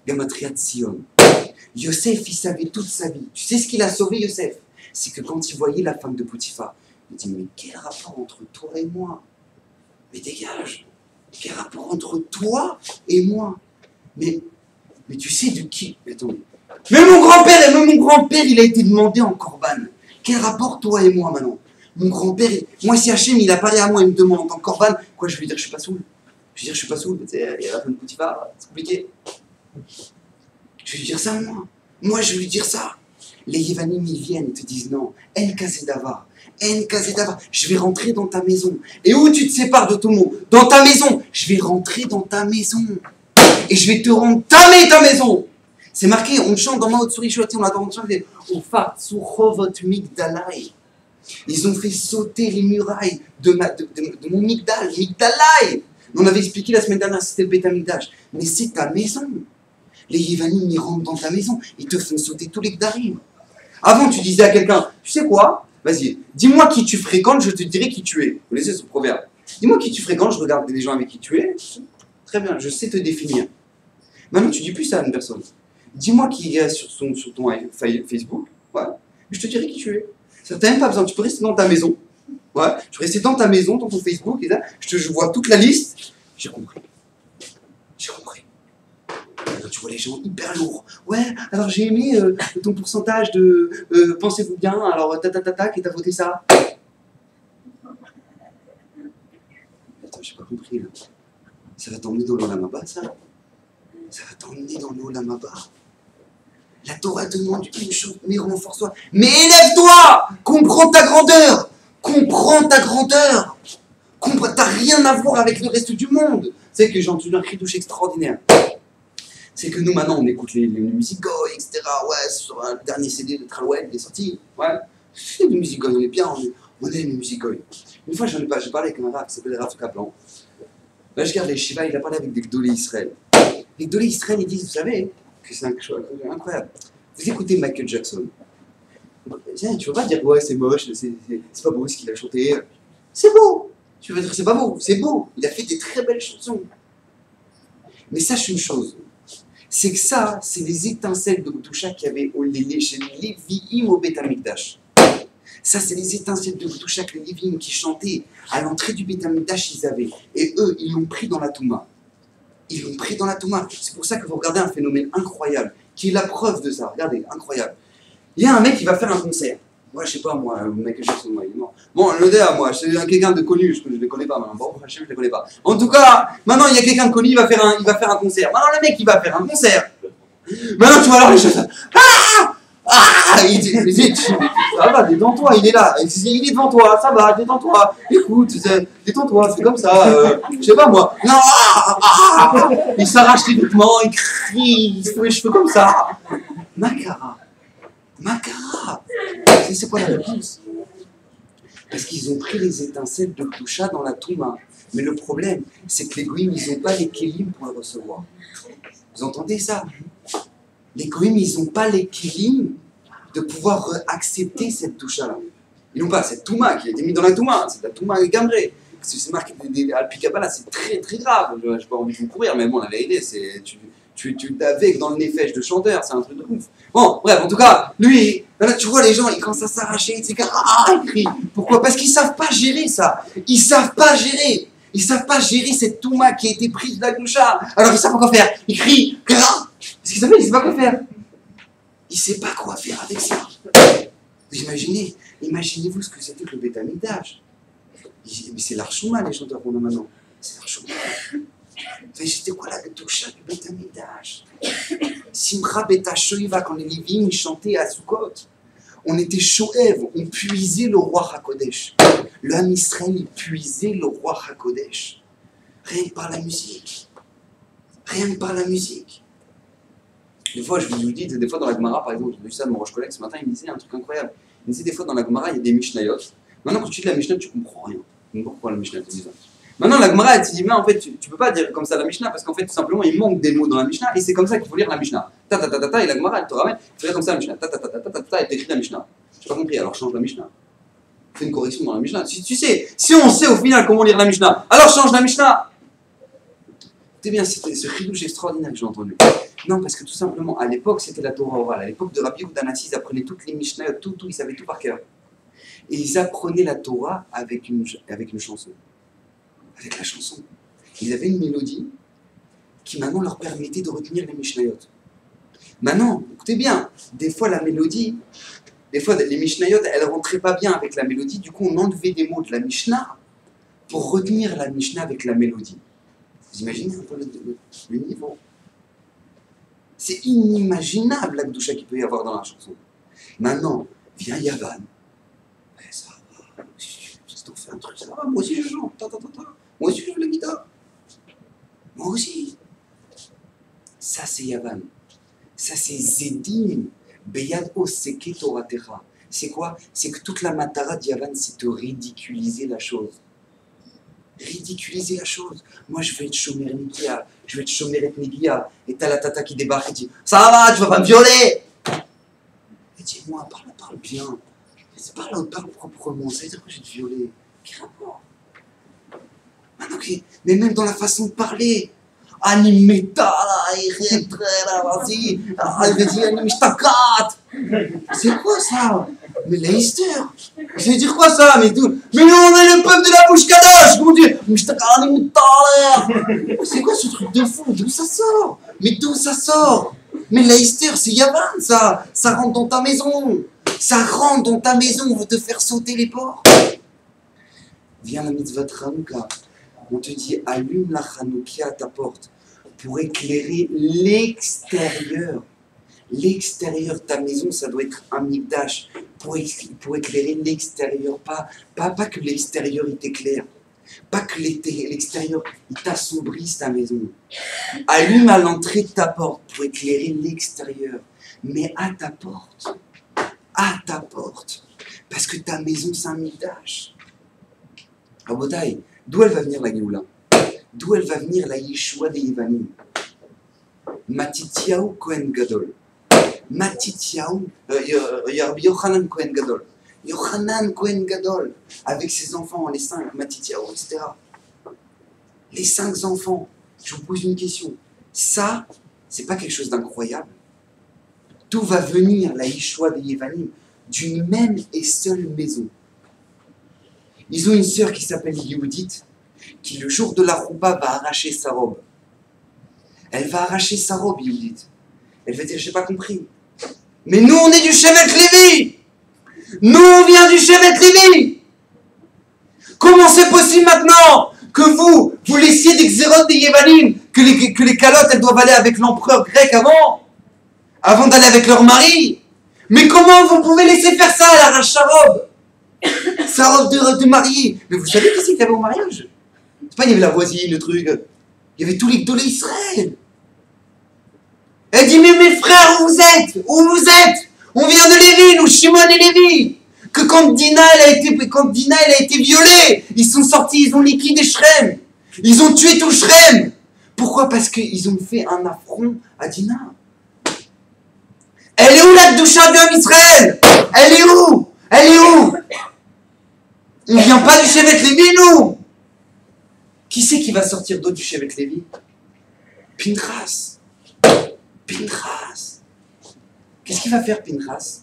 Gamatria Tzion. Yosef, il savait toute sa vie. Tu sais ce qu'il a sauvé, Yosef? C'est que quand il voyait la femme de Potiphar, il dit, mais quel rapport entre toi et moi? Mais dégage! Quel rapport entre toi et moi? Mais tu sais de qui? Attendez. Même mon grand-père, il a été demandé en Corban. Quel rapport toi et moi maintenant? Mon grand-père, moi si Hachem il apparaît à moi, il me demande en Corban, quoi je vais lui dire je suis pas saoul? Je vais dire je suis pas saoul, tu sais, il y a la femme de Potiphar, c'est compliqué. Je vais lui dire ça moi. Moi je vais lui dire ça. Les Yévanim ils viennent, ils te disent non, En Kazedava, je vais rentrer dans ta maison. Et où tu te sépares de tout le monde? Dans ta maison. Je vais rentrer dans ta maison. Et je vais te rendre ta maison. C'est marqué, on chante dans Maot Surishoti, on attend de chanter. Ils ont fait sauter les murailles de mon Migdal, Migdalai. On avait expliqué la semaine dernière, c'était le Beth Amikdash. Mais c'est ta maison. Les Yévanim, ils rentrent dans ta maison. Ils te font sauter tous les Gdarim. Avant, tu disais à quelqu'un, tu sais quoi? Vas-y, dis-moi qui tu fréquentes, je te dirai qui tu es. Vous connaissez ce proverbe? Dis-moi qui tu fréquentes, je regarde les gens avec qui tu es. Très bien, je sais te définir. Maintenant, tu dis plus ça à une personne. Dis-moi qui est sur ton Facebook, ouais, je te dirai qui tu es. Ça t'as même pas besoin, tu peux rester dans ta maison. Ouais, tu peux rester dans ta maison, dans ton Facebook, et là, je vois toute la liste. J'ai compris. J'ai compris. Tu vois les gens hyper lourds. Ouais, alors j'ai aimé ton pourcentage de pensez-vous bien, alors tac, et t'as voté ça. Attends, j'ai pas compris là. Ça va t'emmener dans l'Olamaba, ça? Ça va t'emmener dans l'Olamaba. La Torah te demande une chose, mais renforce-toi. Mais élève-toi! Comprends ta grandeur! Comprends ta grandeur! T'as rien à voir avec le reste du monde! C'est que j'ai entendu un cri douche extraordinaire. C'est que nous, maintenant, on écoute les musiques goy, etc. Ouais, sur le dernier CD de Tralouette, il est sorti. Ouais, c'est des musiques goy, on est bien, on aime les musiques goy. Une fois, j'ai parlé avec un rap qui s'appelle Rav Kaplan. Là, je regarde les Shiva, il a parlé avec des Gdolé Israël. Les Gdolé Israël, ils disent, vous savez, que c'est incroyable. Vous écoutez Michael Jackson. Tu peux pas dire, ouais, c'est moche, c'est pas beau ce qu'il a chanté. C'est beau. Tu veux dire, c'est pas beau, c'est beau. Il a fait des très belles chansons. Mais sache une chose. C'est que ça, c'est les étincelles de Gdusha qu'il y avait chez les Lévi'im au Beth Amikdash. Ça, c'est les étincelles de Gdusha que les Lévi'im qui chantaient à l'entrée du Beth Amikdash, ils avaient. Et eux, ils l'ont pris dans la Touma. Ils l'ont pris dans la Touma. C'est pour ça que vous regardez un phénomène incroyable, qui est la preuve de ça. Regardez, incroyable. Il y a un mec qui va faire un concert. Moi, je sais pas, moi, le mec que j'ai sur moi, il est mort. Bon, le DA, moi, c'est quelqu'un de connu, je ne le connais pas maintenant. Bon, je ne le connais pas. En tout cas, maintenant, il y a quelqu'un de connu, il va faire un concert. Maintenant, le mec, il va faire un concert. Maintenant, tu vois alors les choses. Il dit, ça va, détends-toi, il est là. Il est devant toi, ça va, détends-toi. Écoute, détends-toi, c'est comme ça. Je sais pas, moi. Non, il s'arrache les vêtements, il crie, il se fait les cheveux comme ça. Makara. Makara. C'est quoi la réponse? Parce qu'ils ont pris les étincelles de Kdusha dans la Touma. Mais le problème, c'est que les goïms, ils n'ont pas les kélim pour le recevoir. Vous entendez ça? Les goïms, ils n'ont pas les kélim de pouvoir accepter cette Kdusha-là. Ils n'ont pas cette Touma qui a été mise dans la Touma. C'est la Touma gamrée. C'est marqué Al-Pikabala, c'est très très grave. Je n'ai pas envie de vous courir, mais bon, la vérité, c'est. Tu t'avais dans le nefesh de chanteur, c'est un truc de ouf. Bon, bref, en tout cas, lui, là, tu vois les gens, ils commencent à s'arracher, etc. Ah, ils crient. Pourquoi? Parce qu'ils ne savent pas gérer ça. Ils ne savent pas gérer. Ils ne savent pas gérer cette Touma qui a été prise de la Gdusha. Alors ils ne savent pas quoi faire. Ils crient. Parce qu'ils savent, ils ne savent pas quoi faire. Il ne sait pas quoi faire avec ça. Vous imaginez-vous ce que c'était que le Beth Amikdash. Mais c'est l'Archouma, les chanteurs qu'on a maintenant. C'est l'Archouma. C'était quoi la Gdusha du Beth Amikdash? Simcha Beta Shoiva, quand les Lévi'im ils chantaient à Sukkot. On était Shoev, on puisait le roi HaKodesh. Le Ham Israël, il puisait le roi HaKodesh. Rien que par la musique. Rien que par la musique. Des fois, je vous dis, des fois dans la Gemara, par exemple, j'ai vu ça de mon roche collègue ce matin, il me disait un truc incroyable. Il me disait des fois dans la Gemara, il y a des Mishnayot. Maintenant, quand tu lis la Mishnah, tu comprends rien. Tu comprends pourquoi la Mishnah te dit ça. Maintenant, la Gemara, elle te dit, mais en fait, tu peux pas dire comme ça la Mishnah, parce qu'en fait, tout simplement, il manque des mots dans la Mishnah, et c'est comme ça qu'il faut lire la Mishnah. Ta ta ta ta ta, et la Gemara, elle te ramène, il faut lire comme ça la Mishnah. Ta ta ta ta ta ta ta, elle t'écrit la Mishnah. J'ai pas compris, alors change la Mishnah. Fais une correction dans la Mishnah. Si on sait au final comment lire la Mishnah, alors change la Mishnah. C'est bien, c'était ce chidouche extraordinaire que j'ai entendu. Non, parce que tout simplement, à l'époque, c'était la Torah orale. À l'époque de Rabbi Yehuda Hanassi, ils apprenaient toutes les Mishnah, tout, ils savaient tout par cœur. Et ils apprenaient la Torah avec une chanson. Avec la chanson. Ils avaient une mélodie qui maintenant leur permettait de retenir les Mishnayot. Maintenant, écoutez bien, des fois la mélodie, des fois les Mishnayot, elles ne rentraient pas bien avec la mélodie, du coup on enlevait des mots de la Mishnah pour retenir la Mishnah avec la mélodie. Vous imaginez un peu le niveau? C'est inimaginable la Gdusha qu'il peut y avoir dans la chanson. Maintenant, vient Yavan. Ça va, si t'en fais un truc, ça va, moi aussi je chante. Moi aussi je joue la guitare. Moi aussi. Ça c'est Yavan. Ça c'est Zedim. Beyad Oseke Toratecha. C'est quoi? C'est que toute la matara de Yavan, c'est de ridiculiser la chose. Ridiculiser la chose. Moi je vais être Shomer Nikia, je vais être Shomer Nikia, et t'as la tata qui débarque et dit ça va, tu vas pas me violer. Et dis-moi, parle bien. Parle proprement, ça veut dire que je vais te violer. Quel rapport? Maintenant, mais même dans la façon de parler. Animeta, vas-y, c'est quoi ça? Mais Leicester, ça veut dire quoi ça? Mais on est le peuple de la bouche kadosh, comment dire? C'est quoi ce truc de fou? D'où ça sort? Mais d'où ça sort? Mais Leicester, c'est Yavan ça rentre dans ta maison, ça rentre dans ta maison, on veut te faire sauter les portes. Viens la mitzvah de Hanouka. On te dit, allume la Hanoukia à ta porte pour éclairer l'extérieur. L'extérieur de ta maison, ça doit être un mikdash pour éclairer l'extérieur. Pas que l'extérieur il t'éclaire. Pas que l'extérieur il t'assombrisse ta maison. Allume à l'entrée de ta porte pour éclairer l'extérieur. Mais à ta porte. À ta porte. Parce que ta maison, c'est un mikdash. Rabotai, d'où elle va venir la Géoula? D'où elle va venir la Yeshua des Yevanim? Matityahu Kohen Gadol. Matityahu, Yochanan Kohen Gadol. Yochanan Kohen Gadol, avec ses enfants, les 5, Matityahu, etc. Les 5 enfants. Je vous pose une question. Ça, c'est pas quelque chose d'incroyable. D'où va venir la Yeshua des Yevanim? D'une même et seule maison. Ils ont une sœur qui s'appelle Yehudit, qui le jour de la rouba va arracher sa robe. Elle va arracher sa robe, Yehudit. Elle va dire, j'ai pas compris. Mais nous, on est du Shevet Lévi. Nous, on vient du Shevet Lévi. Comment c'est possible maintenant que vous laissiez des xérotes des Yevanim, que les calottes, elles doivent aller avec l'empereur grec avant d'aller avec leur mari? Mais comment vous pouvez laisser faire ça? Elle arrache sa robe. Sa robe de mariée. Mais vous savez qui c'est qu'il y avait au mariage? C'est pas, il y avait la voisine, le truc. Il y avait tous les Gdolé Israël. Elle dit, mais mes frères, où vous êtes? Où vous êtes? On vient de Lévi, nous, Shimon et Lévi. Que quand Dina, elle a été violée, ils sont sortis, ils ont liquidé Shrem. Ils ont tué tout Shrem. Pourquoi? Parce qu'ils ont fait un affront à Dina. Elle est où la Kedusha d'Am Israël? Elle est où? Elle est où? On ne vient pas du Shevet Lévi, nous. Qui c'est qui va sortir d'autre du Shevet Lévi? Pinchas. Pinchas. Qu'est-ce qu'il va faire, Pinchas?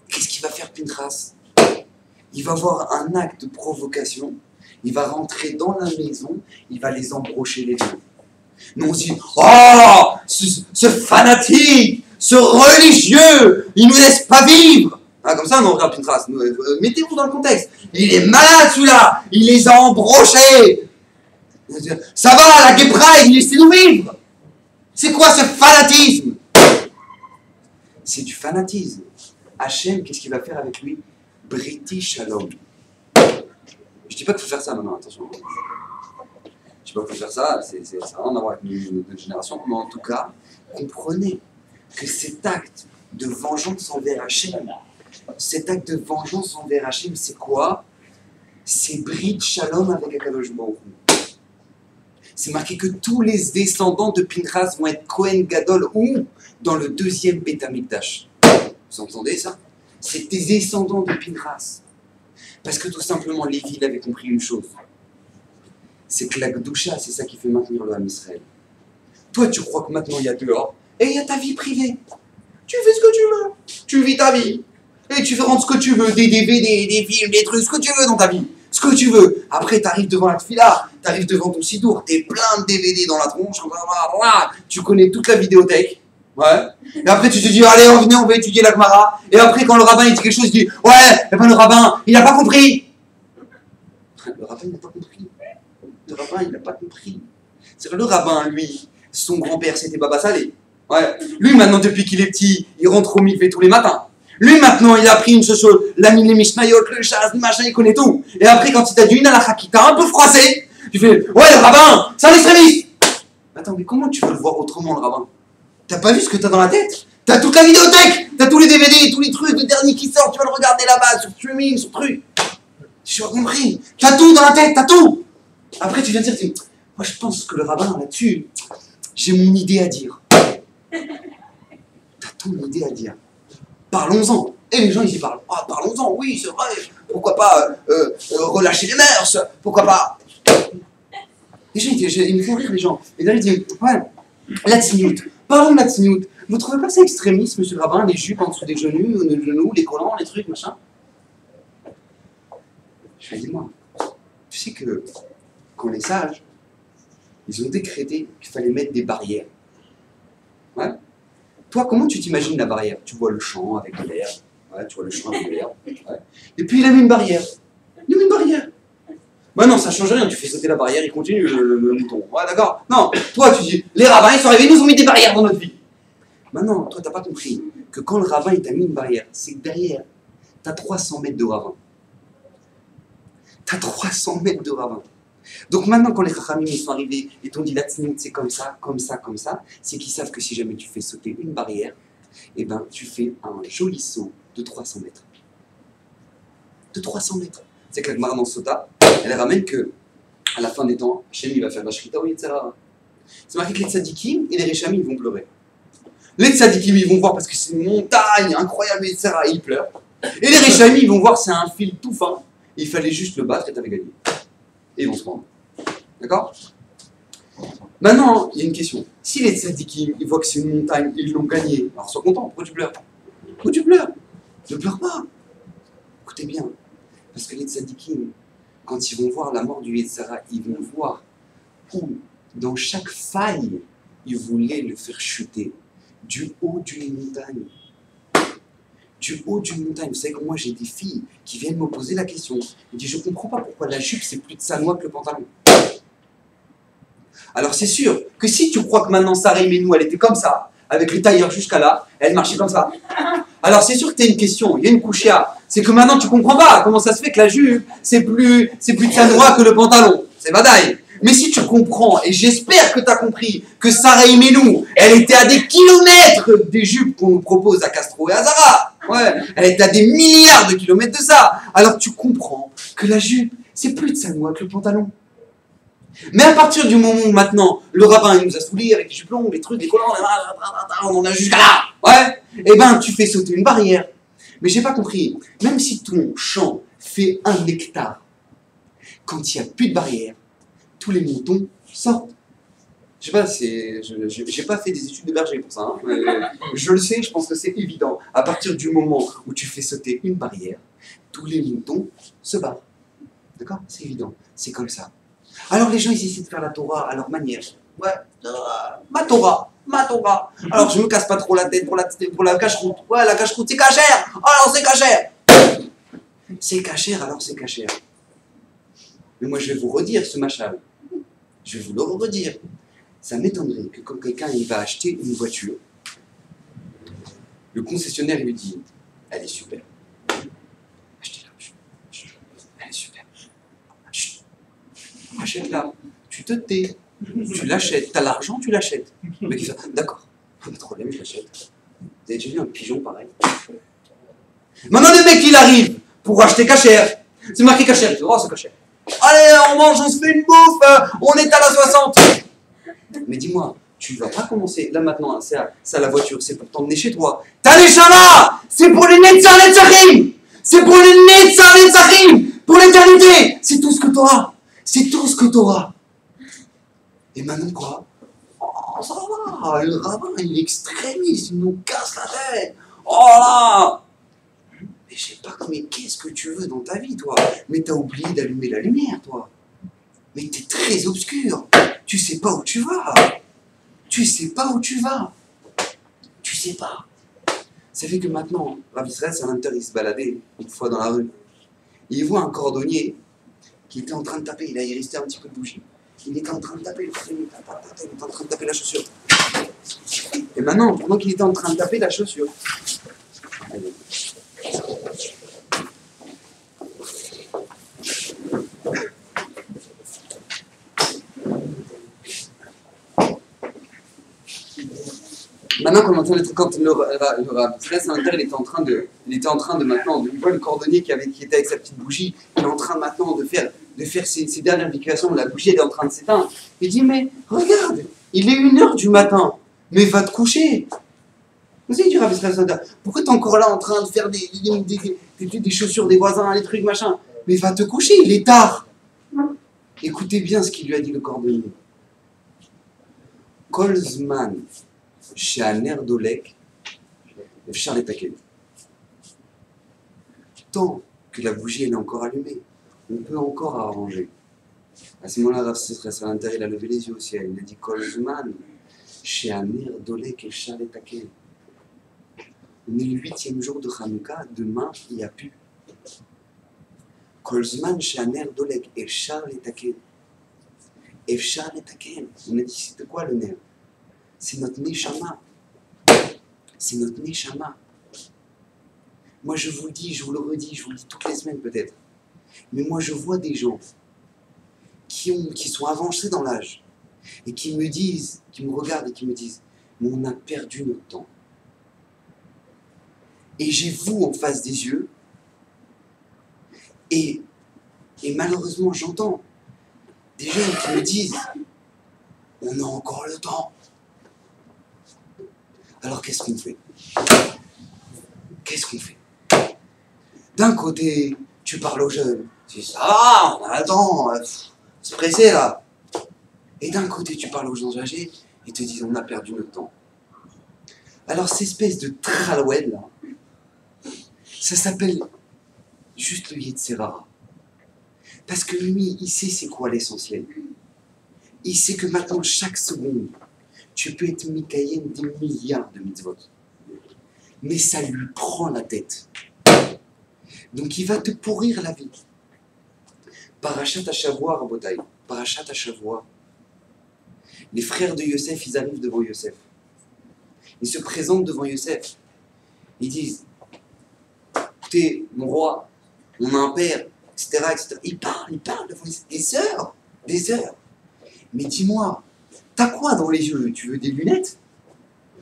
Qu'est-ce qu'il va faire, Pinchas? Il va avoir un acte de provocation. Il va rentrer dans la maison. Il va les embrocher les deux. Nous on se dit, oh, ce fanatique, ce religieux, il nous laisse pas vivre. Ah, comme ça, non, regarde Pinchas. Mettez-vous dans le contexte. Il est malade, celui-là. Il les a embrochés. Ça va, la guépra, il laisse nous vivre. C'est quoi ce fanatisme? C'est du fanatisme. Hachem, qu'est-ce qu'il va faire avec lui? Briti Shalom. Je dis pas qu'il faut faire ça maintenant, attention. Je dis pas qu'il faut faire ça, ça n'a rien à voir avec notre génération, mais en tout cas, comprenez que cet acte de vengeance envers Hachem, c'est quoi? C'est Brit Shalom avec Akadosh Baruch Hu. C'est marqué que tous les descendants de Pinchas vont être Kohen Gadol ou dans le deuxième Beth Amikdash. Vous entendez ça? C'est des descendants de Pinchas. Parce que tout simplement, Lévi il avait compris une chose. C'est que la Kedusha, c'est ça qui fait maintenir le Ham Israël. Toi, tu crois que maintenant il y a dehors, et il y a ta vie privée. Tu fais ce que tu veux. Tu vis ta vie. Et tu fais rendre ce que tu veux, des DVD, des films, des trucs, ce que tu veux dans ta vie. Ce que tu veux. Après, tu arrives devant la tefila, tu arrives devant ton sidour, t'es plein de DVD dans la tronche, tu connais toute la vidéothèque. Ouais. Et après, tu te dis, allez, venez, on va étudier la Gemara. Et après, quand le rabbin il dit quelque chose, il dit, ouais, mais ben le rabbin, il n'a pas compris. Le rabbin, il n'a pas compris. Le rabbin, il n'a pas compris. C'est que le rabbin, lui, son grand-père, c'était Baba Salé. Ouais. Lui, maintenant, depuis qu'il est petit, il rentre au mikvé tous les matins. Lui, maintenant, il a pris une chose, l'ami les Mishnayot, le chas, le machin, il connaît tout. Et après, quand il t'a dit une halakha qui t'a un peu froissé, tu fais, ouais, le rabbin, c'est un extrémiste. Attends, mais comment tu veux le voir autrement, le rabbin? T'as pas vu ce que t'as dans la tête? T'as toute la vidéothèque, t'as tous les DVD, tous les trucs, le dernier qui sort, tu vas le regarder là-bas, sur streaming, sur truc. Tu as compris? T'as tout dans la tête, t'as tout. Après, tu viens de dire, moi je pense que le rabbin, là-dessus, j'ai mon idée à dire. T'as ton idée à dire. Parlons-en. Et les gens, ils y parlent. Ah, parlons-en, oui, c'est vrai. Pourquoi pas relâcher les mœurs? Pourquoi pas? Les gens, ils me font rire, les gens. Et là, ils disent, ouais, la tzniout. Parlons de la tzniout. Vous trouvez pas ça extrémiste, monsieur le rabbin, les jupes en dessous des genoux, les collants, les trucs, machin? Je lui ai dit, moi, tu sais que quand les sages, ils ont décrété qu'il fallait mettre des barrières. Ouais. Toi, comment tu t'imagines la barrière? Tu vois le champ avec l'air. Ouais, tu vois le champ avec l'air. Ouais. Et puis il a mis une barrière. Il a mis une barrière. Bah non, ça change rien. Tu fais sauter la barrière, il continue le mouton. Ouais, d'accord. Non, toi, tu dis, les rabbins, ils sont arrivés, ils nous ont mis des barrières dans notre vie. Maintenant, toi, t'as pas compris que quand le rabbin, il t'a mis une barrière, c'est que derrière, t'as 300 mètres de ravin. T'as 300 mètres de ravin. Donc maintenant, quand les Chachamim sont arrivés et t'ont dit la tzniut, c'est comme ça, c'est qu'ils savent que si jamais tu fais sauter une barrière, eh ben, tu fais un joli saut de 300 mètres. De 300 mètres. C'est que la Gemara dans Sota, elle ramène que, à la fin des temps, Hachem il va faire la shrita, oui, etc. C'est marqué que les tzadikim et les réchamis ils vont pleurer. Les tzadikim ils vont voir parce que c'est une montagne incroyable, etc. Et ils pleurent. Et les réchamis ils vont voir c'est un fil tout fin. Il fallait juste le battre et t'avais gagné. Et ils vont se prendre. D'accord? Maintenant, il y a une question. Si les tzadikim, ils voient que c'est une montagne, ils l'ont gagné, alors sois content, pourquoi tu pleures? Pourquoi tu pleures? Ne pleure pas. Écoutez bien. Parce que les tzadikim, quand ils vont voir la mort du Yetzara, ils vont voir où, dans chaque faille, ils voulaient le faire chuter. Du haut d'une montagne. Du haut d'une montagne. Vous savez que moi j'ai des filles qui viennent me poser la question. Ils disent, je ne comprends pas pourquoi la jupe c'est plus de sanois que le pantalon. Alors c'est sûr que si tu crois que maintenant Sarah Menou elle était comme ça, avec le tailleur jusqu'à là, elle marchait comme ça. Alors c'est sûr que tu as une question, il y a une couchia. C'est que maintenant tu comprends pas comment ça se fait que la jupe c'est plus de sanois que le pantalon. C'est badaï. Mais si tu comprends, et j'espère que tu as compris, que Sarah Imenou, elle était à des kilomètres des jupes qu'on nous propose à Castro et à Zara. Ouais, elle était à des milliards de kilomètres de ça. Alors tu comprends que la jupe, c'est plus de salon que le pantalon. Mais à partir du moment où maintenant, le rabbin il nous a saoulés avec les jupes longues, les trucs, les collants, on en a jusqu'à là, ouais, et ben tu fais sauter une barrière. Mais j'ai pas compris, même si ton champ fait 1 hectare, quand il n'y a plus de barrière, tous les moutons sortent. Je sais pas, j'ai pas fait des études de berger pour ça, hein. Je le sais, je pense que c'est évident. À partir du moment où tu fais sauter une barrière, tous les moutons se barrent. D'accord? C'est évident, c'est comme ça. Alors les gens, ils essaient de faire la Torah à leur manière. Ouais, ma Torah. Alors je me casse pas trop la tête pour la cache-route. Ouais, la cache-route, c'est cachère. Alors c'est cachère. C'est cachère, alors c'est cachère. Mais moi, je vais vous redire ce machal. Je vais vous le redire. Ça m'étonnerait que quand quelqu'un il va acheter une voiture, le concessionnaire lui dit « Elle est super. Achetez-la. Elle est super. Achète-la. Tu te tais. Tu l'achètes. T'as l'argent, tu l'achètes. » Le mec il fait « D'accord. Pas de problème, je l'achète. » Vous avez déjà vu un pigeon pareil? Maintenant, le mec il arrive pour acheter cachère. C'est marqué cachère. Il dit « Oh, c'est cachère. Allez, on mange, on se fait une bouffe, on est à la 60. » Mais dis-moi, tu vas pas commencer, là maintenant, ça la voiture, c'est pour t'emmener chez toi. T'as les chamas, c'est pour les Netzachim. C'est pour les Netzachim, pour l'éternité. C'est tout ce que t'auras. C'est tout ce que t'auras. Et maintenant quoi? Oh, ça va, le rabbin, il est extrémiste, il nous casse la tête. Oh là! Mais je sais pas, mais qu'est-ce que tu veux dans ta vie, toi? Mais t'as oublié d'allumer la lumière, toi. Mais t'es très obscur. Tu sais pas où tu vas. Tu sais pas où tu vas. Tu sais pas. Ça fait que maintenant, Rav Israël Salanter, il se baladait une fois dans la rue. Et il voit un cordonnier qui était en train de taper. Il restait un petit peu de bougie. Il était en train de taper. Il était en train de taper la chaussure. Et maintenant, pendant qu'il était en train de taper la chaussure, maintenant, quand le Rav Israël Salanter, il était en train de maintenant, il voit le cordonnier qui était avec sa petite bougie, il est en train maintenant de faire ses dernières vibrations, la bougie elle est en train de s'éteindre. Il dit, mais regarde, il est 1h du matin, mais va te coucher. Vous savez, du Rav Israël Salanter, pourquoi t'es encore là en train de faire des chaussures des voisins, des trucs, machin? Mais va te coucher, il est tard. Écoutez bien ce qu'il lui a dit le cordonnier. Kolzman. Chez un air d'Olek, Charles est taquet. Tant que la bougie elle est encore allumée, on peut encore arranger. À ce moment-là, Rav Israël Salanter, il a levé les yeux au ciel. Il a dit Kolzman, chez un air d'Olek et Charles est taquet. On est le 8e jour de Hanouka, demain il n'y a plus. Kolzman, chez un air d'Olek et Charles est taquet. Et Charles est taquet. On a dit c'était quoi le nerf? C'est notre Neshama. C'est notre Neshama. Moi, je vous le dis, je vous le redis, je vous le dis toutes les semaines peut-être. Mais moi, je vois des gens qui sont avancés dans l'âge et qui me disent, qui me regardent et qui me disent, mais on a perdu notre temps. Et j'ai vous en face des yeux et malheureusement, j'entends des jeunes qui me disent, on a encore le temps. Alors qu'est-ce qu'on fait? Qu'est-ce qu'on fait? D'un côté, tu parles aux jeunes, tu dis ça va, on a le temps, c'est pressé là. Et d'un côté, tu parles aux gens âgés et te disent on a perdu notre temps. Alors cette espèce de traloued là, ça s'appelle juste le Yetzirah. Parce que lui, il sait c'est quoi l'essentiel. Il sait que maintenant, chaque seconde, tu peux être Mikaïen des milliards de mitzvot. Mais ça lui prend la tête. Donc il va te pourrir la vie. Parashat Hashavua, Rabotai. Parashat Hashavua. Les frères de Yosef, ils arrivent devant Yosef. Ils se présentent devant Yosef. Ils disent, écoutez, mon roi, on a un père, etc. etc. Ils parlent devant Yosef. Des heures. Mais dis-moi, t'as quoi dans les yeux? Tu veux des lunettes?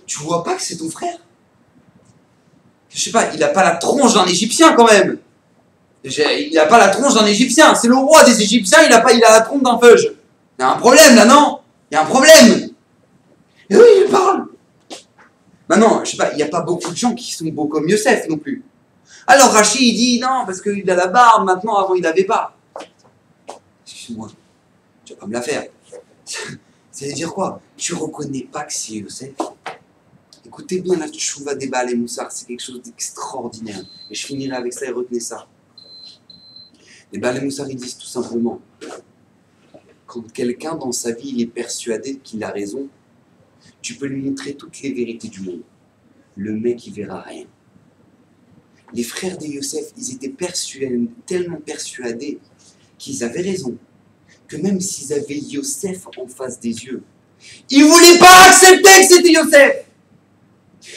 Tu vois pas que c'est ton frère? Je sais pas, il a pas la tronche d'un Égyptien quand même. Il a pas la tronche d'un Égyptien. C'est le roi des Égyptiens, il a la tronche d'un feuge. Il y a un problème là, non? Il y a un problème. Et oui, il parle. Maintenant, je sais pas, il n'y a pas beaucoup de gens qui sont beaux comme Youssef non plus. Alors Rachid, il dit non, parce qu'il a la barbe maintenant, avant il n'avait pas. Excuse-moi, tu vas pas me la faire. Ça veut dire quoi? Tu reconnais pas que c'est Youssef? Écoutez bien la Tchouva des Baal et Moussar, c'est quelque chose d'extraordinaire. Et je finirai avec ça et retenez ça. Les Baal et Moussar, ils disent tout simplement, quand quelqu'un dans sa vie il est persuadé qu'il a raison, tu peux lui montrer toutes les vérités du monde. Le mec, il verra rien. Les frères de Youssef, ils étaient tellement persuadés qu'ils avaient raison, que même s'ils avaient Youssef en face des yeux, ils ne voulaient pas accepter que c'était Youssef.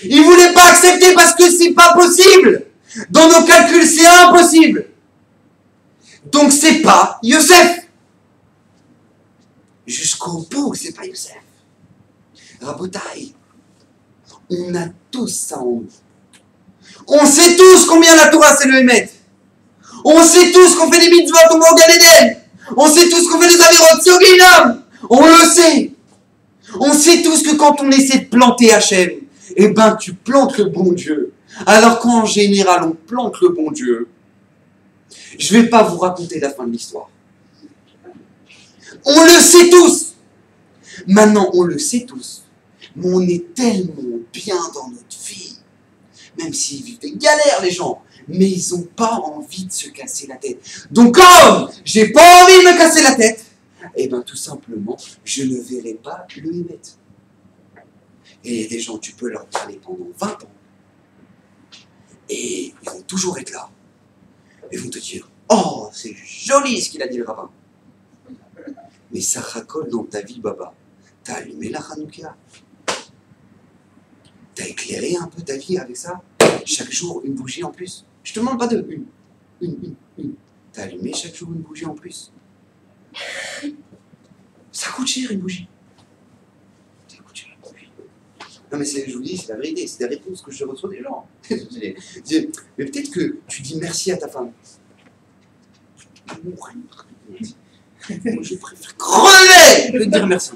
Ils ne voulaient pas accepter parce que c'est pas possible. Dans nos calculs, c'est impossible. Donc c'est pas Youssef. Jusqu'au bout, c'est pas Youssef. Rabotaï, on a tous ça en nous. On sait tous combien la Torah c'est le Hémet. On sait tous qu'on fait des mitzvot au Gan Eden. On sait tous qu'on fait des avérotes, c'est au Guéhinam. On le sait. On sait tous que quand on essaie de planter Hachem, eh ben tu plantes le bon Dieu. Alors qu'en général on plante le bon Dieu. Je ne vais pas vous raconter la fin de l'histoire. On le sait tous. Maintenant on le sait tous. Mais on est tellement bien dans notre vie. Même s'ils vivent des galères les gens. Mais ils n'ont pas envie de se casser la tête. Donc comme j'ai pas envie de me casser la tête, eh bien tout simplement, je ne verrai pas le Hémet. Et des gens, tu peux leur parler pendant 20 ans. Et ils vont toujours être là. Ils vont te dire, oh, c'est joli ce qu'il a dit le rabbin. Mais ça racole dans ta vie, Baba. T'as allumé la Hanouka. T'as éclairé un peu ta vie avec ça. Chaque jour, une bougie en plus. Je te demande pas de une. T'as allumé chaque jour une bougie en plus. Ça coûte cher une bougie. Ça coûte cher une bougie. Non mais je vous dis, c'est la vérité, c'est des réponses que je reçois des gens. Mais peut-être que tu dis merci à ta femme. Moi je préfère crever que de dire merci.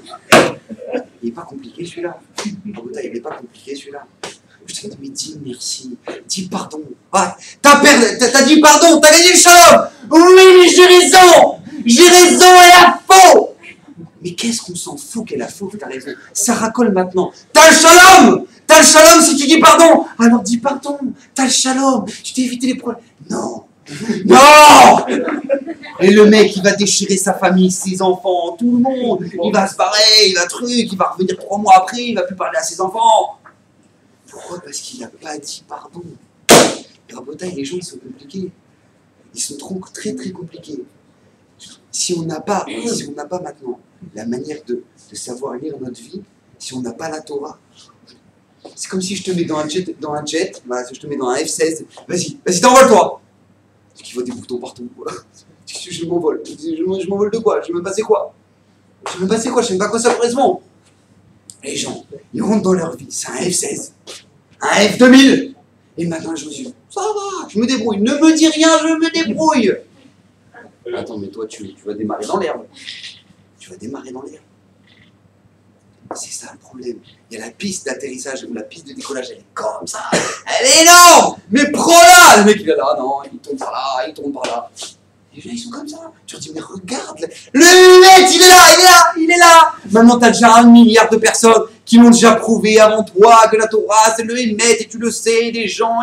Il n'est pas compliqué celui-là. Il n'est pas compliqué celui-là. Je te dis, mais dis merci, dis pardon. Ah, t'as dit pardon, t'as gagné le shalom. Oui, mais j'ai raison, elle a faux. Mais qu'est-ce qu'on s'en fout qu'elle a faux, t'as raison. Ça racole maintenant. T'as le shalom si tu dis pardon. Alors dis pardon, t'as le shalom, tu t'es évité les problèmes. Non. Et le mec, il va déchirer sa famille, ses enfants, tout le monde. Il va se barrer, il va il va revenir 3 mois après, il va plus parler à ses enfants. Pourquoi? Parce qu'il n'a pas dit pardon. Rabotaï, les gens, ils sont compliqués. Ils sont très très compliqués. Si on n'a pas maintenant la manière de savoir lire notre vie, si on n'a pas la Torah, c'est comme si je te mets dans un jet, je te mets dans un F-16, vas-y, t'envole-toi. Parce qu'il faut des boutons partout. Voilà. Je m'envole. Je m'envole de quoi? Je sais même pas c'est quoi. Je sais même pas à quoi ça correspond. Les gens, ils rentrent dans leur vie, c'est un F-16, un F-2000. Et maintenant, je me dis, ça va, je me débrouille. Ne me dis rien, je me débrouille. Attends, mais toi, tu vas démarrer dans l'herbe. Tu vas démarrer dans l'herbe. C'est ça le problème. Il y a la piste d'atterrissage ou la piste de décollage, elle est comme ça. Elle est énorme. Mais prends-la. Le mec, il est là, non, il tourne par là, il tourne par là. Les gens, ils sont comme ça. Tu leur dis, mais regarde, le net, il est là. Maintenant, tu as déjà 1 milliard de personnes qui l'ont déjà prouvé avant toi que la Torah, c'est le Hémet, et tu le sais, les gens,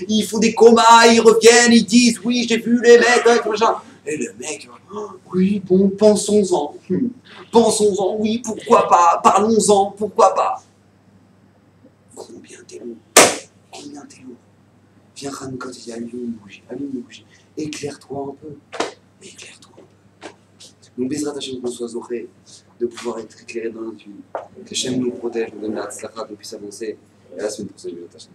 ils font des comas, ils reviennent, ils disent, oui, j'ai vu le Hémet, machin. Et le mec, oh, oui, bon, pensons-en. Pensons-en, oui, pourquoi pas. Parlons-en, pourquoi pas. Combien t'es lourd. Viens, Hanouka, quand il y a allume une bougie. Éclaire-toi un peu. Donc, Bezrat Hashem, qu'on soit zoré de pouvoir être éclairé dans notre vie. Que Hashem nous protège, nous donne la tzlacha, qu'on puisse avancer. Et à la semaine prochaine, Bezrat Hashem.